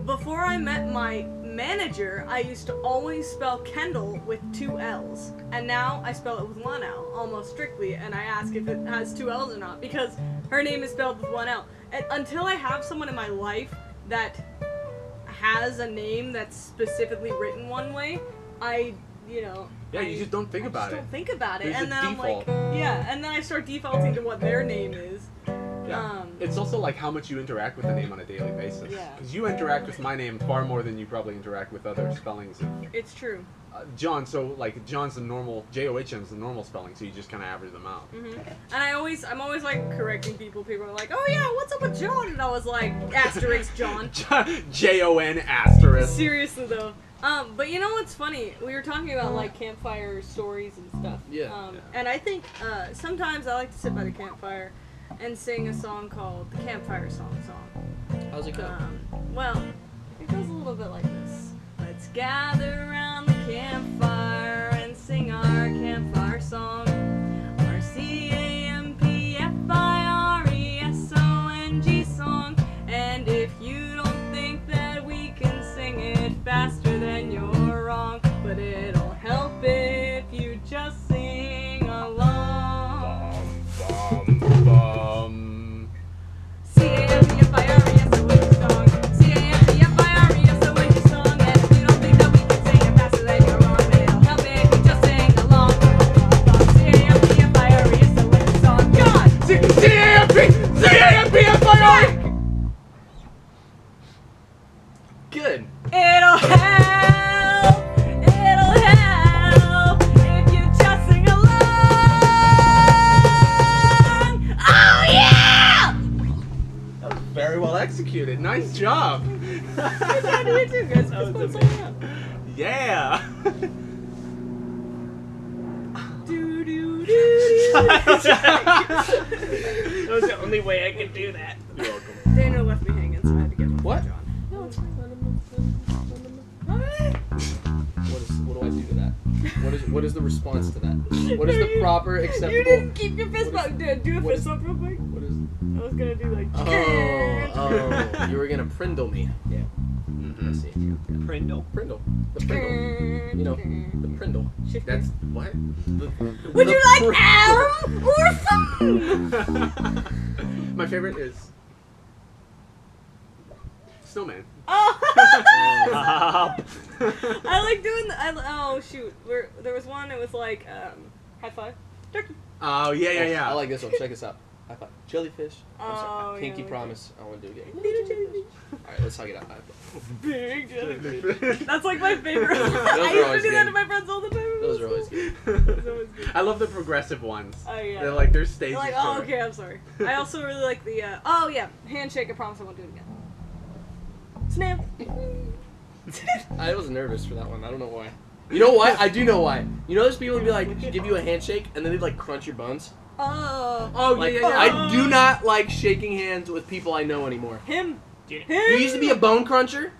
Before I met my manager, I used to always spell Kendall with 2 L's, and now I spell it with 1 L, almost strictly, and I ask if it has 2 L's or not, because her name is spelled with 1 L. And until I have someone in my life that has a name that's specifically written one way, Yeah, you just don't think about it. Don't think about it, There's and a then default. I'm like, yeah, and then I start defaulting to what their name is. Yeah. It's also like how much you interact with the name on a daily basis. Yeah. Because you interact with my name far more than you probably interact with other spellings of It's true. John. So like John's the normal, John is the normal spelling. So you just kind of average them out. And I'm always like correcting people. People are like, "Oh yeah, what's up with John?" And I was like, asterisk John. Jon asterisk. Seriously though. But you know what's funny? We were talking about like campfire stories and stuff. Yeah. And I think sometimes I like to sit by the campfire and sing a song called the Campfire Song. How's it go? Well, it goes a little bit like this. Let's gather around the campfire and sing our campfire song. RCAMPFIRESONG song. Very well executed. Nice job. Good job to you too, guys. That was Fist bump amazing. all around. Yeah. That was the only way I could do that. You're welcome. Daniel left me hanging, so I had to get one What? for John. No, it's fine. What do I do to that? What is the response to that? What is the proper acceptable? You didn't keep your fist What bump. is- Do a what fist is- bump real quick. What is? I was gonna do like. Oh, you were gonna prindle me. Yeah. I see. Prindle. Prindle. The prindle. You know, the prindle. That's what? Would you like prindle. Am or Fun? My favorite is Snowman. Oh. Stop. I like doing the. Oh shoot! There was one. It was like high five, turkey. Oh yeah. I like this one. Check this out. I thought jellyfish. I'm Oh, sorry. Pinky yeah, promise. I want to do it again. Little jellyfish. All right, let's talk it out. Big jellyfish. That's like my favorite. I are used to always do that good. to my friends all the time. Those are always good. That's always good. I love the progressive ones. Oh yeah. They're like their stages. They're like, oh okay, I'm sorry. I also really like the. Oh yeah, handshake. I promise I won't do it again. Snap. I was nervous for that one. I don't know why. You know why? I do know why. You know those people would be like, give you a handshake, and then they'd like crunch your bones? Oh. Oh Like, yeah. I do not like shaking hands with people I know anymore. Him. Dude, Him. You used to be a bone cruncher?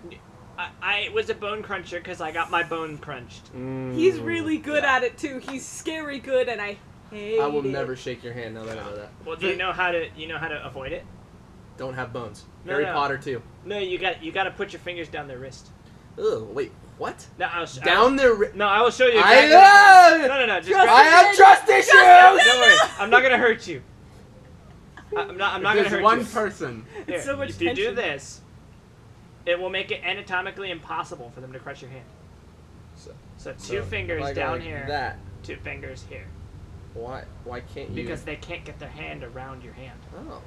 I was a bone cruncher because I got my bone crunched. He's really good at it too. He's scary good, and I hate I will it. never shake your hand now that I know that. Well, do you know how to avoid it? Don't have bones. No, Harry no. Potter too. No, you got to put your fingers down their wrist. Ugh, wait, what? No, Down their No, I will show you. I Exactly. No, just Trust I grab have trust issues! Don't worry, I'm not gonna hurt you. I'm not gonna There's hurt one you. person. Here, so much if you do tension. this, it will make it anatomically impossible for them to crush your hand. So two fingers if I go down like here, That. 2 fingers here, Why can't you? because they can't get their hand around your hand. Oh.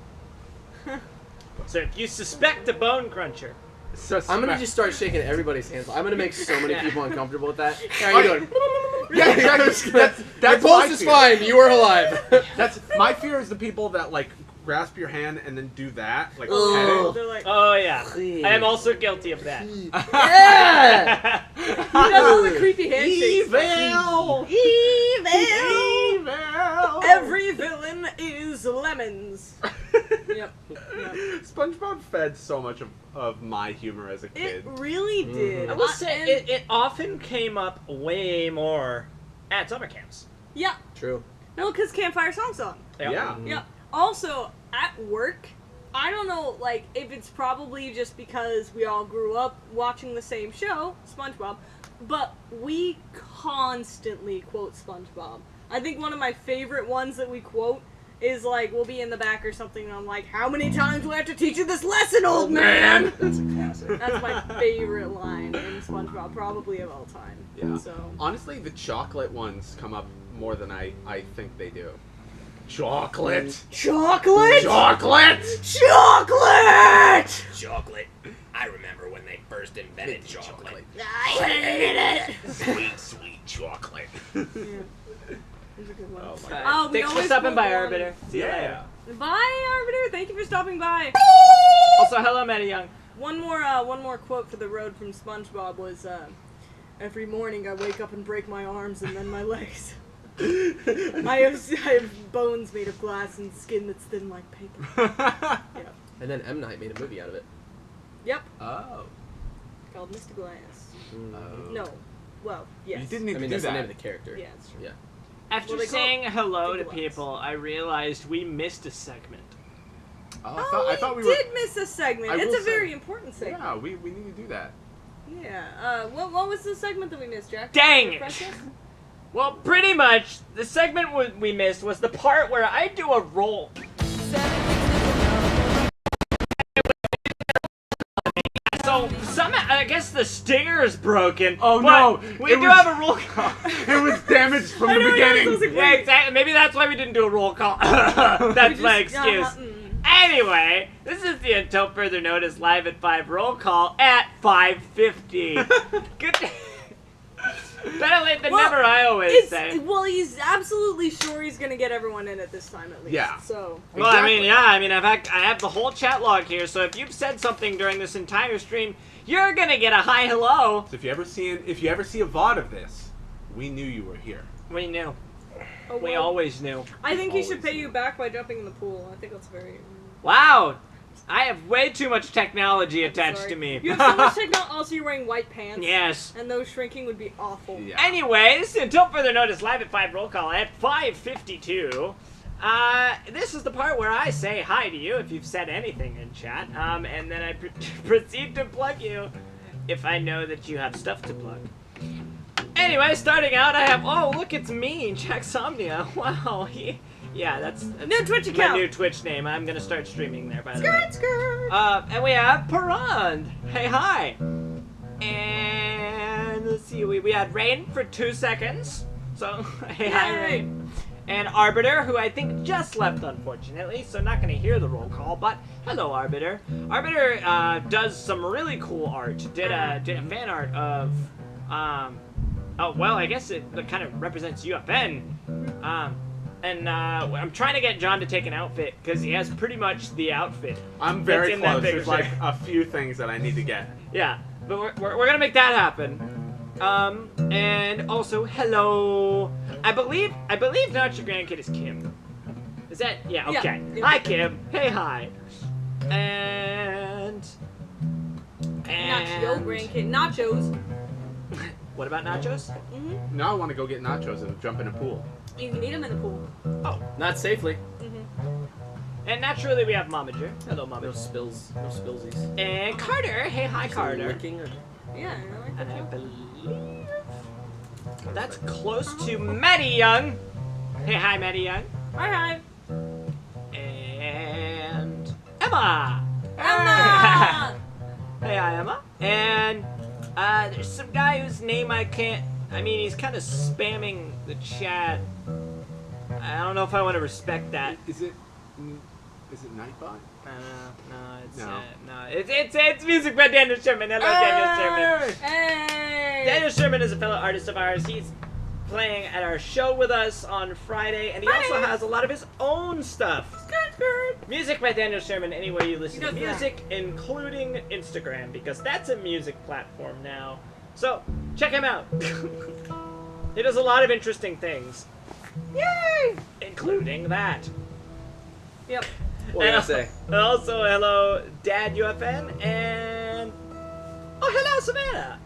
So if you suspect a bone cruncher, I'm gonna just start shaking everybody's hands. I'm gonna make so many Yeah. people uncomfortable with that. How are you doing? Yeah, exactly. That's Your my pulse is fear. fine. You are alive. That's my fear is the people that like grasp your hand and then do that, like Ugh. petting. They're like, oh yeah, I am also guilty of that. Yeah. he does all the creepy handshakes. Evil! Evil. Every villain is lemons. Yep. SpongeBob fed so much of my humor as a It kid. really did. I will say and- it often came up way more at summer camps. Yeah. True. No, because Campfire Song. Yeah. Yeah. Also, at work, I don't know, like, if it's probably just because we all grew up watching the same show, SpongeBob, but we constantly quote SpongeBob. I think one of my favorite ones that we quote is, like, we'll be in the back or something, and I'm like, how many times do I have to teach you this lesson, old man? That's a classic. That's my favorite line in SpongeBob, probably of all time. Yeah. So. Honestly, the chocolate ones come up more than I think they do. Chocolate! Chocolate? Chocolate! Chocolate! Chocolate. I remember when they first invented chocolate. I hated it! Sweet, sweet chocolate. That's a good one. Oh my Oh, we Thanks for always stopping by, quote one. Arbiter. See you later. Bye, Arbiter. Thank you for stopping by. Also, hello, Matty Young. One more quote for the road from SpongeBob was, every morning I wake up and break my arms and then my legs. I have bones made of glass and skin that's thin like paper. Yep. And then M. Night made a movie out of it. Yep. Oh. Called Mr. Glass. Oh. No. Well, yes. You didn't need I mean, to do that's the that. name of the character. Yeah, it's true. Yeah. After Well, they call saying it hello to Big Glass. people, I realized we missed a segment. Oh, Oh, I thought we did were. miss a segment. I It's will a very say- important segment. Yeah, we need to do that. Yeah. What was the segment that we missed, Jack? Dang it. Refresh us? Well, pretty much, the segment we missed was the part where I do a roll. So, I guess the stinger is broken. Oh, but no, we it do was- have a roll call. It was damaged from the I know, yeah, beginning. it was like- Yeah, exactly. Maybe that's why we didn't do a roll call. That's my excuse. Anyway, this is the Until Further Notice Live at 5 roll call at 5:50. Good. Better late than Well, never, I always say. Well, he's absolutely sure he's gonna get everyone in at this time at least. Yeah. So. Well, I mean, I have the whole chat log here, so if you've said something during this entire stream, you're gonna get a hi hello. So if you ever see a VOD of this, we knew you were here. We knew. Oh, We well, always knew. I think he should always pay knew. you back by jumping in the pool. I think that's very. Wow. I have way too much technology attached Sorry. to me. You have so much technology. Also, you're wearing white pants. Yes. And those shrinking would be awful. Yeah. Anyways, until further notice, live at 5 roll call at 5:52. This is the part where I say hi to you if you've said anything in chat, and then I proceed to plug you if I know that you have stuff to plug. Anyway, starting out, I have, oh, look, it's me, Jacksomnia. Wow, yeah, that's New Twitch my account. new Twitch name. I'm gonna start streaming there, by the way. Skirt, skirt. And we have Parand. Hey, hi. And let's see, we had Rain for 2 seconds. So, hey, hi, Yay. Rain. And Arbiter, who I think just left, unfortunately, so not going to hear the roll call, but hello, Arbiter. Arbiter does some really cool art. Did a fan art of, oh, well, I guess it kind of represents UFN. And I'm trying to get John to take an outfit, because he has pretty much the outfit. I'm very That's in that close. There's like picture. a few things that I need to get. Yeah, but we're gonna make that happen. And also, hello. I believe not your grandkid is Kim. Is that? Yeah, okay. Yeah. Hi, Kim. Hey, hi. And Not your grandkid. Nachos. what about nachos? Mm-hmm. Now I want to go get nachos and jump in a pool. You can eat them in the pool. Oh, Not safely. Mm-hmm. and naturally we have Momager. Hello, No Momager. spills. No spillsies. And Carter. Hey, hi, Carter. Licking or... Yeah, I like And I that. believe that's close to Maddie Young. Hey, hi, Maddie Young. Hi, And Emma. Emma! Hey, hi, Emma. And there's some guy whose name I can't. I mean, he's kind of spamming the chat. I don't know if I want to respect that. Is it Nightbot? No, it's music by Daniel Sherman. Hello, Daniel Sherman. Hey! Daniel Sherman is a fellow artist of ours. He's playing at our show with us on Friday, and he also has a lot of his own stuff. Skirt, skirt. Music by Daniel Sherman, anywhere you listen He to does that. music, including Instagram, because that's a music platform now. So, check him out. He does a lot of interesting things, Yay! including that. Yep. What did I say? Also, hello, Dad UFN, and... Oh, hello, Savannah!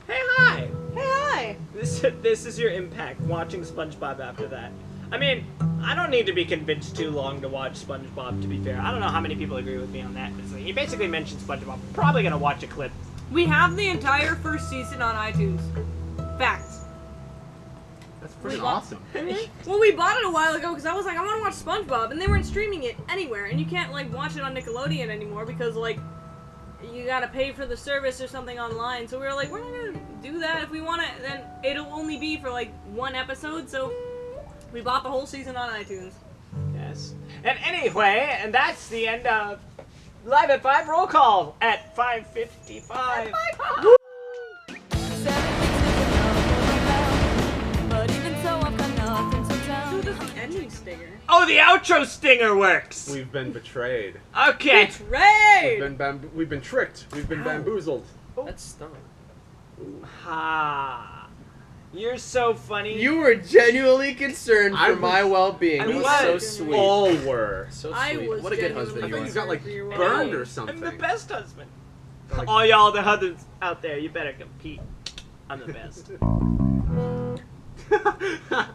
Hey, hi! Hey, hi! This is your impact, watching SpongeBob after that. I mean, I don't need to be convinced too long to watch SpongeBob, to be fair. I don't know how many people agree with me on that. He basically mentioned SpongeBob. Probably gonna watch a clip. We have the entire first season on iTunes. Facts. That's pretty Wait, what? awesome. Well, we bought it a while ago because I was like, I want to watch SpongeBob, and they weren't streaming it anywhere, and you can't like watch it on Nickelodeon anymore because like you gotta pay for the service or something online. So we were like, we're not gonna do that. If we want it, then it'll only be for like one episode. So we bought the whole season on iTunes. Yes. And anyway, and that's the end of Live at 5 roll call at 5:55. Woo! Dude, that's the ending stinger. Oh, the outro stinger works. We've been betrayed. Okay. Betrayed! We've been tricked. We've been bamboozled. That stung. Ha. You're so funny. You were genuinely concerned I for was- my well-being. I That was was. so sweet. All were. So sweet. I was What a good genuinely husband I you thought are. you got like For your burned or I'm something. the best husband. Like- All y'all the husbands out there, you better compete. I'm the best.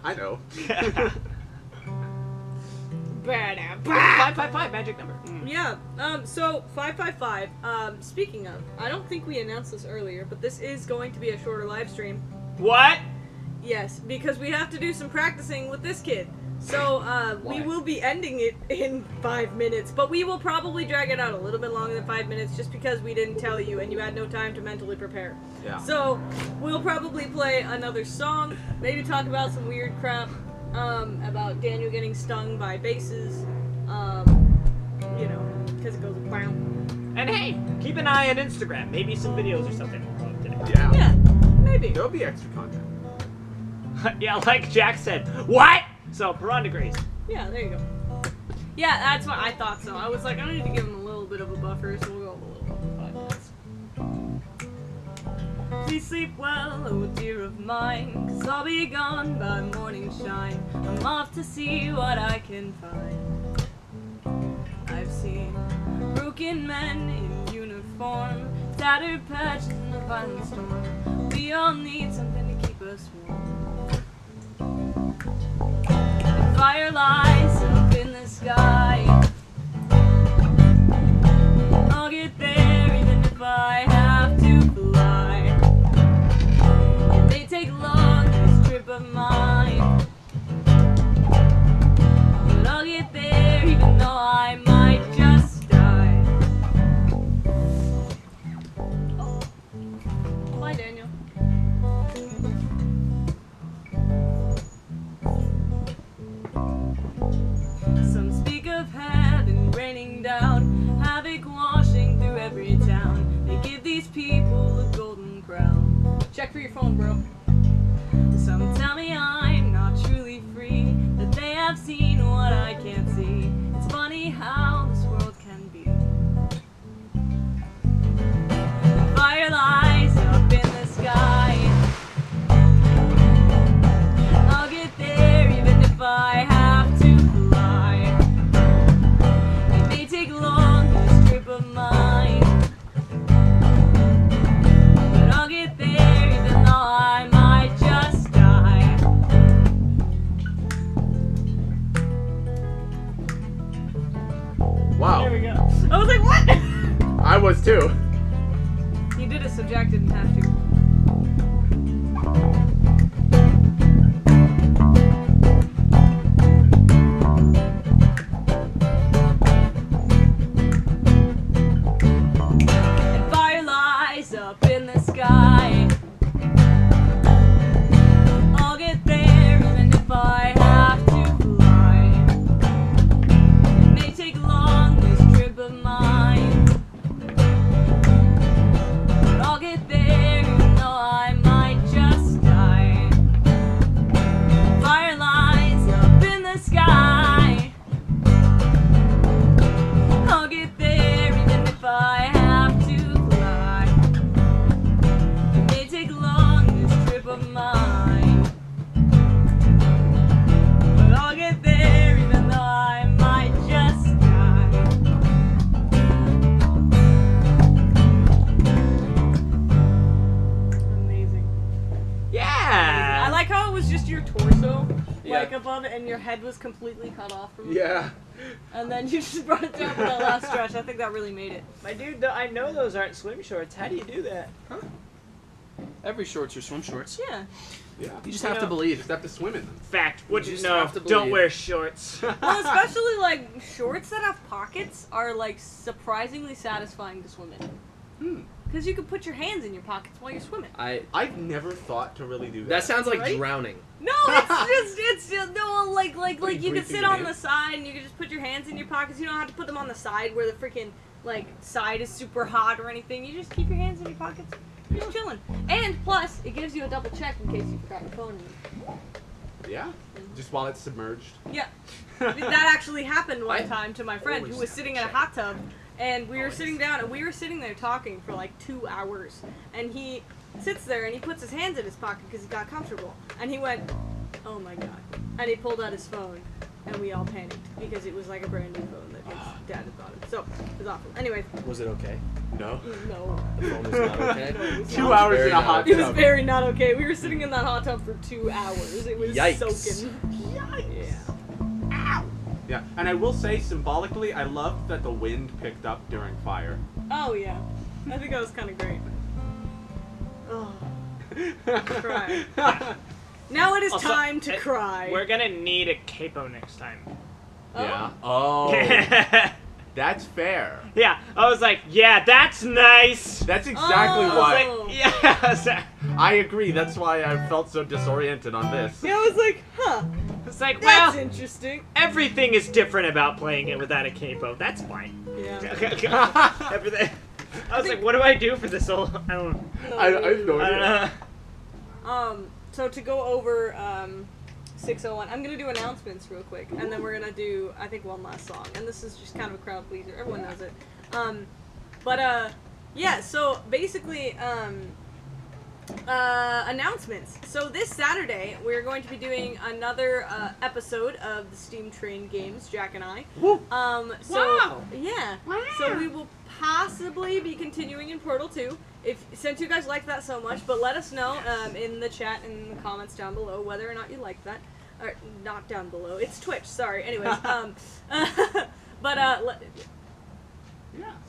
I know. 555 magic number. Yeah, so 555, speaking of, I don't think we announced this earlier, but this is going to be a shorter live stream. What? Yes, because we have to do some practicing with this kid. So, we Why? will be ending it in 5 minutes, but we will probably drag it out a little bit longer than 5 minutes just because we didn't tell you and you had no time to mentally prepare. Yeah. So, we'll probably play another song, maybe talk about some weird crap, about Daniel getting stung by bases, you know, because it goes wow. And hey, keep an eye on Instagram. Maybe some videos or something will come up today. Yeah. Yeah, maybe. There'll be extra content. Yeah, like Jack said. What? So, Piran degrees. Yeah, there you go. Yeah, that's what I thought so. I was like, I need to give him a little bit of a buffer, so we'll go a little over 5 minutes. Please sleep well, oh dear of mine, 'cause I'll be gone by morning shine. I'm off to see what I can find. I've seen broken men in uniform, tattered patches in a violent storm. We all need something to keep us warm. And fire lies up in the sky. I'll get there even if I have to fly. It may take long, this trip of mine, but I'll get there even though I might just die. Oh. Bye, Daniel. Some speak of heaven raining down, havoc washing through every town. They give these people a golden crown. Check for your phone, bro. Some tell me I'm not truly free, that they have seen what I can't see. It's funny how this world can be. The fire lies up in the sky. I'll get there even if I have to fly. It may take long, this trip of mine, but I'll get there even though I might just die. Wow. There we go. I was like, what? I was too. He did it so Jack didn't have to. And fire lies up in the sky. I'll get there even if I have to fly. It may take long, this trip of mine, but I'll get there even though I might just die. Fire lies up in the sky. I'll get there even if I have to fly. It may take long, this trip of mine, but I'll get there even though I might just die. Amazing. Yeah. I like how it was just your torso, Yeah. like above it, and your head was completely cut off from it. Yeah. And then you just brought it down with that last stretch. I think that really made it. My dude, I know those aren't swim shorts. How do you do that? Every shorts are swim shorts. Yeah. Yeah. You just You have to know- You believe. just have to swim in them. Fact. Wouldn't just know. have to Don't believe. wear shorts. Well, especially like shorts that have pockets are like surprisingly satisfying to swim in. Hmm. Because you can put your hands in your pockets while you're swimming. I've never thought to really do that. That sounds like Right? drowning. No, it's just no like What are you you can breathing sit in on it? the side and you can just put your hands in your pockets. You don't have to put them on the side where the freaking like side is super hot or anything. You just keep your hands in your pockets. You're just chilling. And plus, it gives you a double check in case you forgot your phone. Yeah. Just while it's submerged. Yeah, that actually happened one I time to my friend who always was have sitting to in a check. hot tub, and we were Always. sitting down and we were sitting there talking for like 2 hours, and he sits there and he puts his hands in his pocket because he got comfortable, and he went, "Oh my god," and he pulled out his phone, and we all panicked because it was like a brand new phone that his dad had bought him. So it was awful. Anyways, Was it okay? No. no. The phone was not okay. No, it was 2 not. hours very in a not hot okay. It was tub. very not okay. We were sitting in that hot tub for 2 hours. It was Yikes. soaking. Yikes. Yeah. Yeah, and I will say symbolically, I love that the wind picked up during fire. Oh yeah. I think that was kind of great. Oh. Cry. Now it is Also, time to it- cry. We're gonna need a capo next time. Oh. Yeah. Oh, Yeah. that's fair. I was like, yeah, that's nice. That's exactly Oh. why. Oh. Yeah. I agree. That's why I felt so disoriented on this. Yeah, I was like, huh, It's like, that's well, interesting. everything is different about playing it without a capo. That's fine. Yeah. Everything. I was like, what do I do for this whole? I don't know. No, I have no I don't idea. know. so to go over 601, I'm gonna do announcements real quick, and then we're gonna do, I think, one last song, and this is just kind of a crowd pleaser. Everyone knows it. Yeah. So basically, announcements. So this Saturday, we're going to be doing another episode of the Steam Train Games, Jack and I. Woo. Wow. Yeah. Wow. So we will possibly be continuing in Portal 2. Since you guys like that so much, but let us know in the chat and in the comments down below whether or not you like that. Or not down below. It's Twitch. Sorry. Anyways, Yeah.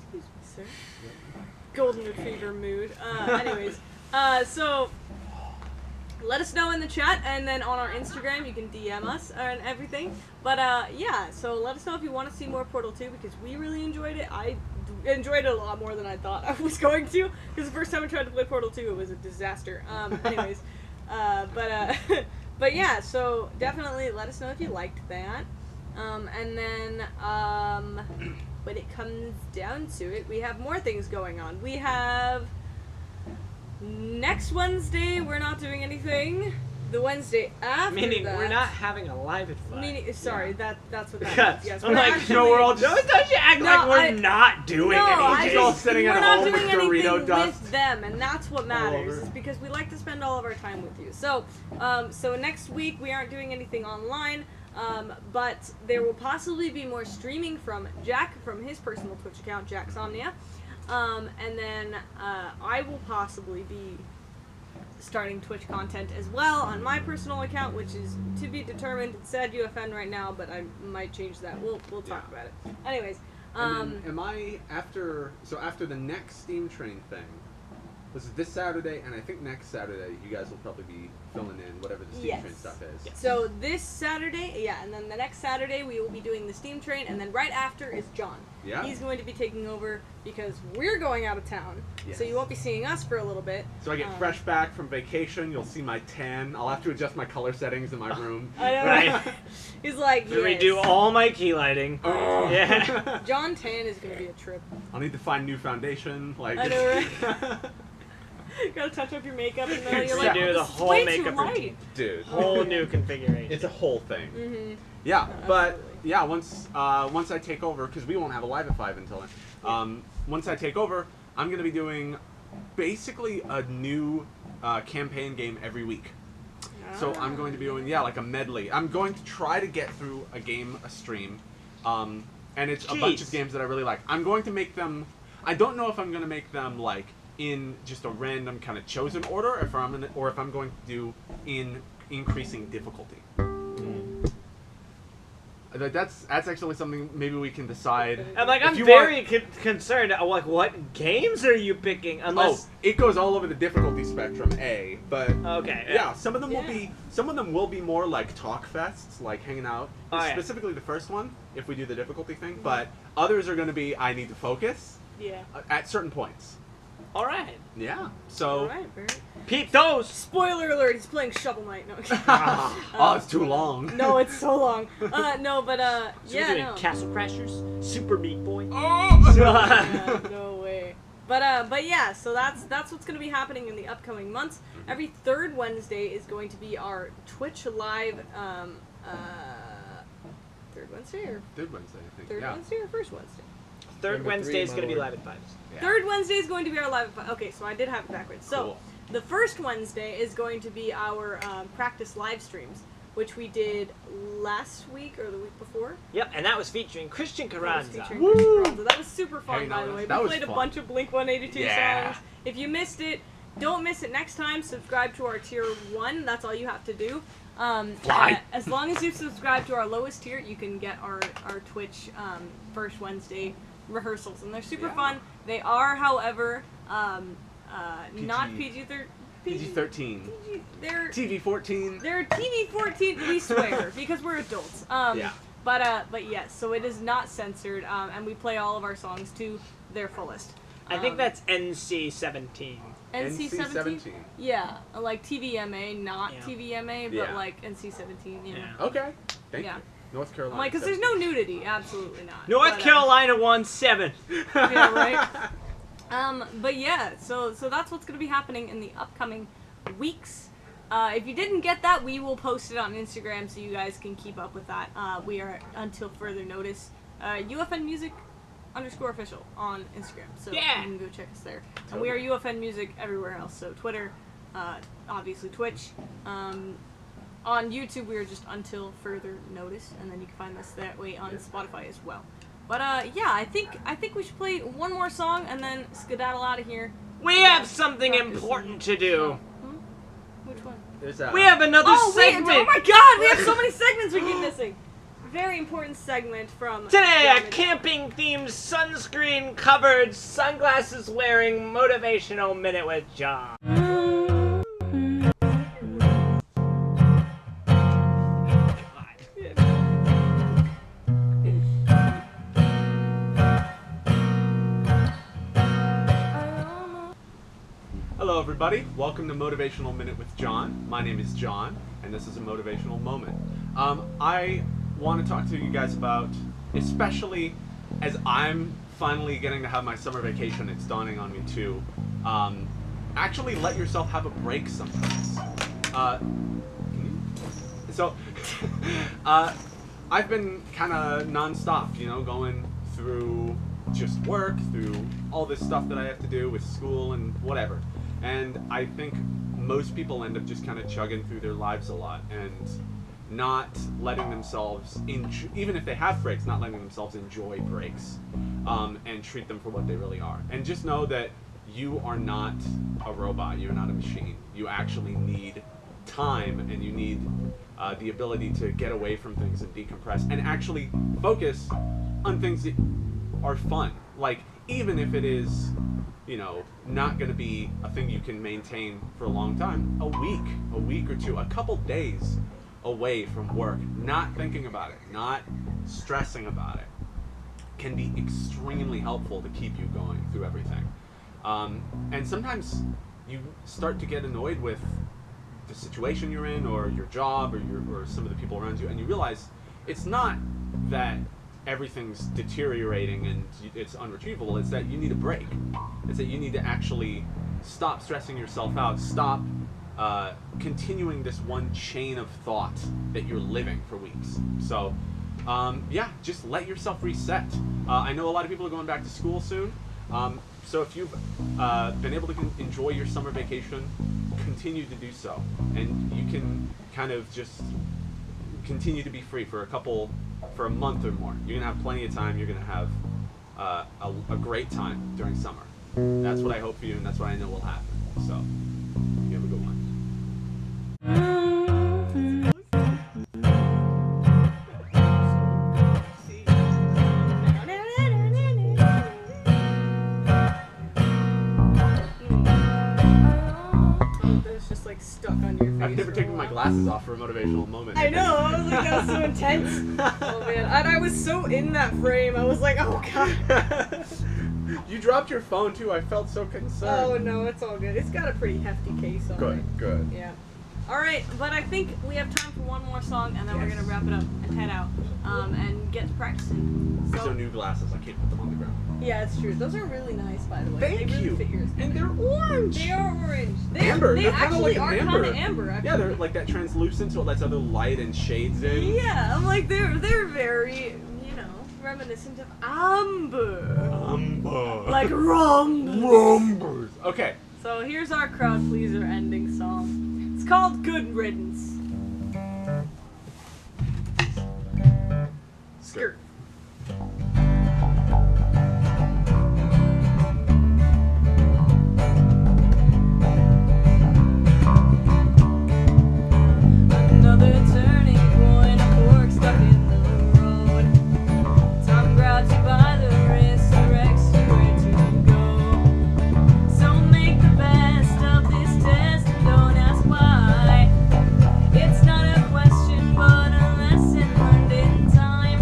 Excuse me, sir. Golden Retriever mood. Anyways, so let us know in the chat, and then on our Instagram you can DM us and everything. But yeah, so let us know if you want to see more Portal 2 because we really enjoyed it. I enjoyed it a lot more than I thought I was going to because the first time I tried to play Portal 2 it was a disaster. Anyways, but yeah, so definitely let us know if you liked that. And then when it comes down to it, we have more things going on. We have next Wednesday, we're not doing anything. The Wednesday after Meaning that, we're not having a live at 5. sorry, that's what that Yeah. means. Yes, I'm we're like, actually, no, we're all just- Don't you act No, like we're I- not doing no, anything. Just all sitting we're at not home doing with Dorito anything dust. with them, and that's what matters. over. Is because we like to spend all of our time with you. So, so next week we aren't doing anything online, but there will possibly be more streaming from Jack from his personal Twitch account, Jacksomnia, and then I will possibly be starting Twitch content as well on my personal account, which is to be determined. It's sad UFN right now, but I might change that. We'll talk about it. Anyways, And then, am I after the next Steam Train thing? Was it this Saturday? And I think next Saturday you guys will probably be filling in whatever the Steam Train stuff is. Yes. so this Saturday, yeah, and then the next Saturday we will be doing the Steam Train, and then right after is John. Yeah. He's going to be taking over because we're going out of town, Yes. so you won't be seeing us for a little bit. So I get fresh back from vacation. You'll see my tan. I'll have to adjust my color settings in my room. I know. Right. He's like, To yes. redo all my key lighting. Oh. Yeah. John Tan is going to be a trip. I'll need to find new foundation. Like. I know, right? Gotta touch up your makeup, and then you're like, Do oh, the this is whole way makeup too light. routine. Dude. Whole new configuration. It's a whole thing. Mm-hmm. Yeah, No, but absolutely. yeah, once I take over, because we won't have a live at 5 until then. Once I take over, I'm gonna be doing basically a new campaign game every week. So I'm going to be doing like a medley. I'm going to try to get through a stream, and it's a bunch of Jeez. games that I really like. I'm going to make them. I don't know if I'm gonna make them like in just a random kind of chosen order, or if I'm going to do in increasing difficulty. That's actually something maybe we can decide. I'm like, If I'm you very concerned. I'm like, what games are you picking? Unless. it goes all over the difficulty spectrum, but Okay. yeah, some of them Yeah. will be more like talk fests, like hanging out. Oh, yeah. Specifically the first one, if we do the difficulty thing, but others are going to be I need to focus Yeah. at certain points. All right. Yeah. So Alright, very. Peep those. Spoiler alert, he's playing Shovel Knight. No, oh, it's too long. no, it's so long. No, but, So yeah, we're doing no. Castle Crashers, Super Meat Boy. Oh! Yeah, no way. But yeah, so that's what's going to be happening in the upcoming months. Every third Wednesday is going to be our Twitch live, third Wednesday or Third Wednesday, I think. third yeah. Wednesday or first Wednesday? Third Number Wednesday three, is my going to be lord. live at 5. Yeah. Third Wednesday is going to be our live. Okay, so I did have it backwards. So Cool. the first Wednesday is going to be our practice live streams, which we did last week or the week before. Yep, and that was featuring Christian That was Carranza. featuring Woo! Christian Carranza. That was super fun, Hey, no, by the way. that We was played fun. a bunch of Blink 182 Yeah. songs. If you missed it, don't miss it next time. Subscribe to our tier 1. That's all you have to do. Fly. As long as you subscribe to our lowest tier, you can get our Twitch first Wednesday rehearsals, and they're super Yeah. fun. They are, however, not PG-13. PG-13. They're TV-14. they're TV-14. We swear because we're adults. Yeah. But yes, so it is not censored, and we play all of our songs to their fullest. I think that's NC-17. NC-17. Yeah, like TVMA, not Yeah. TVMA, but Yeah. like NC-17. You know. Yeah. Okay. Thank Yeah. you. North Carolina. I'm like, because there's no nudity, absolutely not. North But, Carolina won 7. Yeah, right. But yeah, so that's what's gonna be happening in the upcoming weeks. If you didn't get that, we will post it on Instagram so you guys can keep up with that. We are, until further notice, UFN Music _official on Instagram. So you can go check us there. And we are UFN Music everywhere else. So Twitter, obviously Twitch. On YouTube, we are just until further notice, and then you can find us that way on Spotify as well. But yeah, I think we should play one more song and then skedaddle out of here. We have something important to do. Which one? We have another segment. Oh my god, we have so many segments we keep missing. Very important segment from today. A camping-themed, sunscreen-covered, sunglasses-wearing, motivational minute with John. Hello everybody, welcome to Motivational Minute with John. My name is John, and this is a motivational moment. I want to talk to you guys about, especially as I'm finally getting to have my summer vacation, it's dawning on me too. Actually let yourself have a break sometimes. I've been kind of non-stop, you know, going through just work, through all this stuff that I have to do with school and whatever. And I think most people end up just kind of chugging through their lives a lot and not letting themselves, even if they have breaks, not letting themselves enjoy breaks and treat them for what they really are. And just know that you are not a robot, you're not a machine. You actually need time, and you need the ability to get away from things and decompress and actually focus on things that are fun. Like, even if it is, you know, not going to be a thing you can maintain for a long time, a week or two, a couple days away from work, not thinking about it, not stressing about it, can be extremely helpful to keep you going through everything. And sometimes you start to get annoyed with the situation you're in, or your job, or some of the people around you, and you realize it's not that everything's deteriorating and it's unretrievable. It's that you need a break. It's that you need to actually stop stressing yourself out, stop continuing this one chain of thought that you're living for weeks. So yeah, just let yourself reset. I know a lot of people are going back to school soon, so if you've been able to enjoy your summer vacation, continue to do so, and you can kind of just continue to be free for a month or more. You're gonna have plenty of time. You're gonna have a great time during summer. That's what I hope for you, and that's what I know will happen. So you have a good one. Stuck on your face. I've never taken my glasses off for a motivational moment. I know, I was like, that was so intense. Oh man, and I was so in that frame, I was like, oh god. You dropped your phone too, I felt so concerned. Oh no, it's all good. It's got a pretty hefty case on it. Good. Yeah. Alright, but I think we have time for one more song, and then we're gonna wrap it up and head out, and get to practicing. These are new glasses, I can't put them on the ground. Yeah, it's true. Those are really nice, by the way. Thank they really you. Fit your skin. And they're orange. They are orange. Amber. They They're kinda actually like are amber. kind of amber. Actually. Yeah, they're like that translucent, so it lets other light and shades in. Yeah, I'm like they're very, you know, reminiscent of amber. Amber. Like rumbers. Rumbers. Okay. So here's our crowd pleaser ending song. It's called Good Riddance. Skirt. Another turning point, a fork stuck in the road. Time grabs you by the wrist, directs you where to go. So make the best of this test and don't ask why. It's not a question, but a lesson learned in time.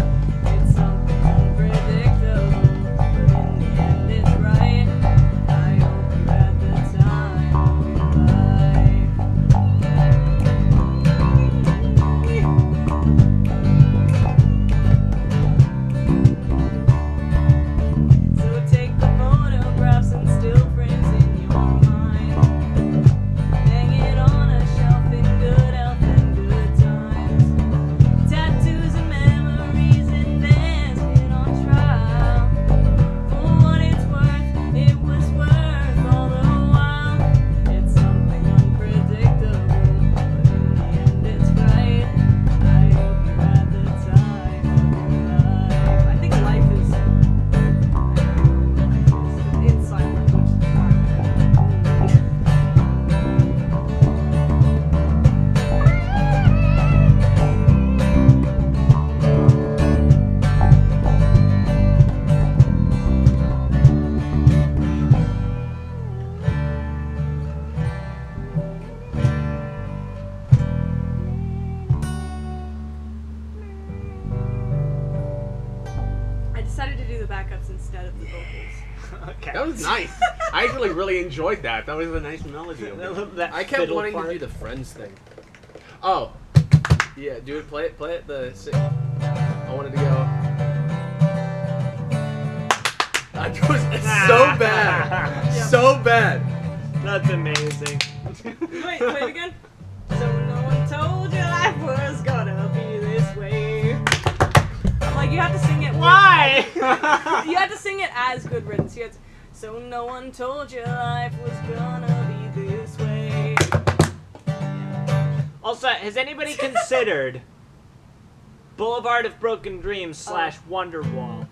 Okay. That was nice. I actually really enjoyed that. That was a nice melody. Over there. That I kept fiddle wanting part. to do the Friends thing. Oh, Yeah, do it. Play it. I wanted to go. It's so bad. Yeah. So bad. That's amazing. Wait, play it again. So no one told you life was gonna be this way. I'm like, you have to sing it. Why? You had to sing it as good riddance. You had to, so no one told you life was gonna be this way. Also, has anybody considered Boulevard of Broken Dreams / Wonderwall?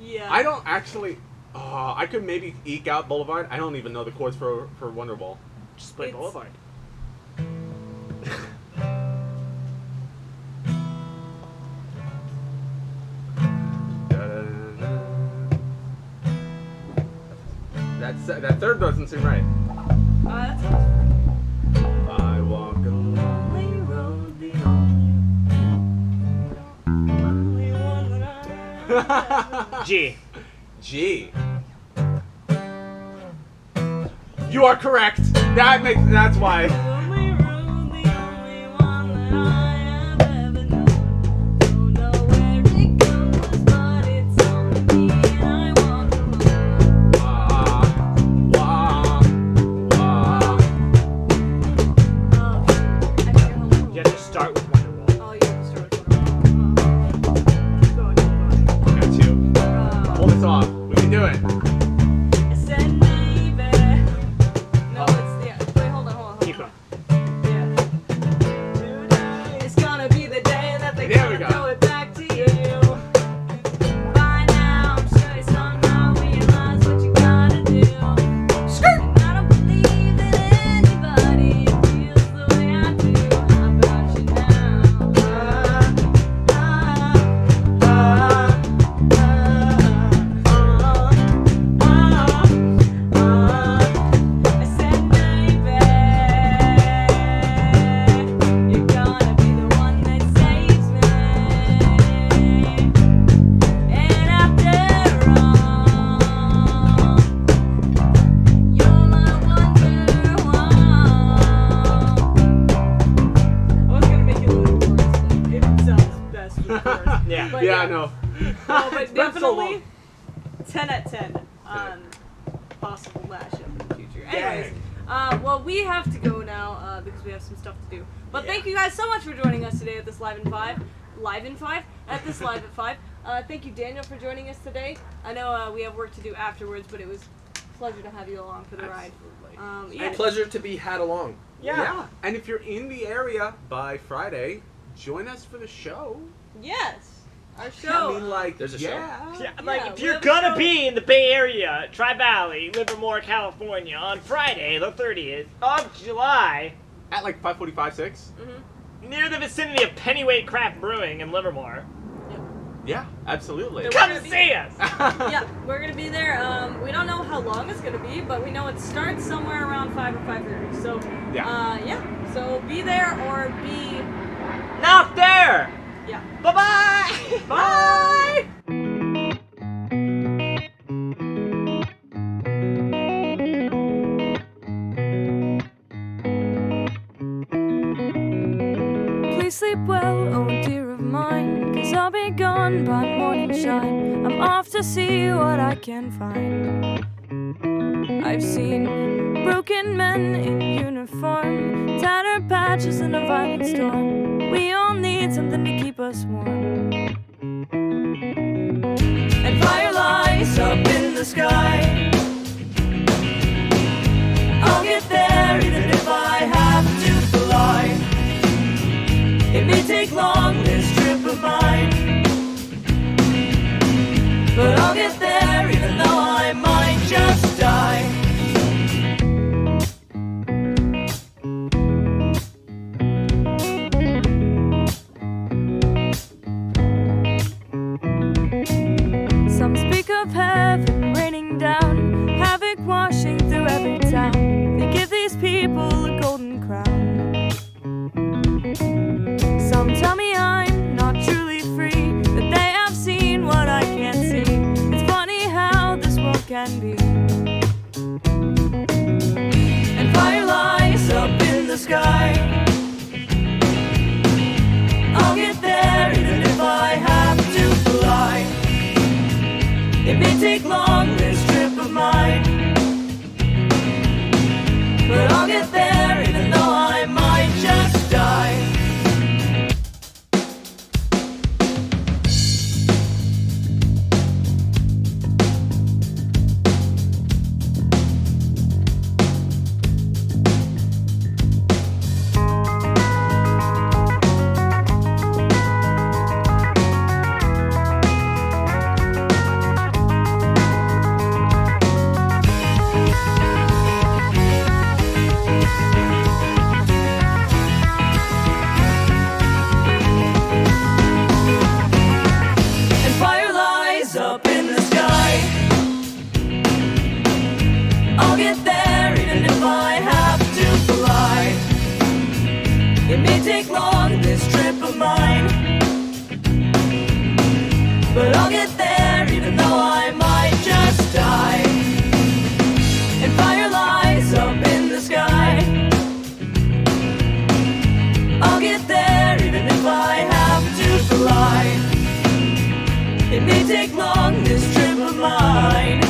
Yeah. I don't actually. I could maybe eke out Boulevard. I don't even know the chords for Wonderwall. Just play It's- Boulevard. That third doesn't seem right. That sounds I walk along. lonely road, the only one that I G. G. You are correct. That's why. Lonely road, the only one that I have ever known. Don't know where it goes, but it's on me and I walk alone. I forget how long. You have to start with Wonderwall. Oh, you have to start with Wonderwall. Keep going, keep going. Got you. Pull this off. We can do it. I said maybe. No, it's yeah. Wait, hold on. Keep going. Yeah. Today is gonna be the day that they There we gonna go. throw it back to you. By now, I'm sure you somehow realize what you gotta do. And I don't believe that anybody feels the way I do about you I said, baby, you're gonna be the one that saves me. And after all, you're my wonderwall. I was gonna make it a little chorus, but it sounds best with chorus. Yeah. But Yeah, I know. No, but It's been so definitely long. 10 at 10 on possible mashup in the future. Anyways, Dang. well, we have to go now because we have some stuff to do. But thank you guys so much for joining us today at this Live in 5. At this Live at 5. Thank you, Daniel, for joining us today. I know we have work to do afterwards, but it was a pleasure to have you along for the ride. Yeah. Pleasure to be had along. Yeah. And if you're in the area by Friday, join us for the show. Yes. Our show. I mean, like, There's a show? Yeah, like Yeah, if we you're have a gonna show. be in the Bay Area, Tri-Valley, Livermore, California, on Friday, the 30th of July, At like 5:45, 6. near the vicinity of Pennywise Craft Brewing in Livermore, Yeah, absolutely. There come gonna be- see us. Yeah, we're gonna be there. We don't know how long it's gonna be, but we know it starts somewhere around 5 or 5:30. So, yeah. So be there or be, Not there. yeah. Bye-bye. Bye. Please sleep well, oh dear of mine, 'cause I'll be gone by morning shine. I'm off to see what I can find. I've seen broken men in uniform, tattered patches in a violent storm. We all need something to keep us warm. And firelights up in the sky. I'll get there even if I have to fly. It may take long, this trip of mine, but I'll get there even though I might just die. Some speak of heaven raining down and fire lies up in the sky. I'll get there even if I have to fly. It may take long, this trip of mine, but I'll get there even though I might just die. But I'll get there even though I might just die. And fire lies up in the sky. I'll get there even if I have to fly. It may take long, this trip of mine,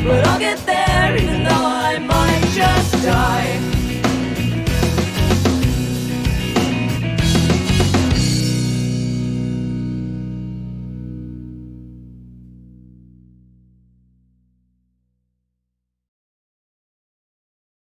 but I'll get there.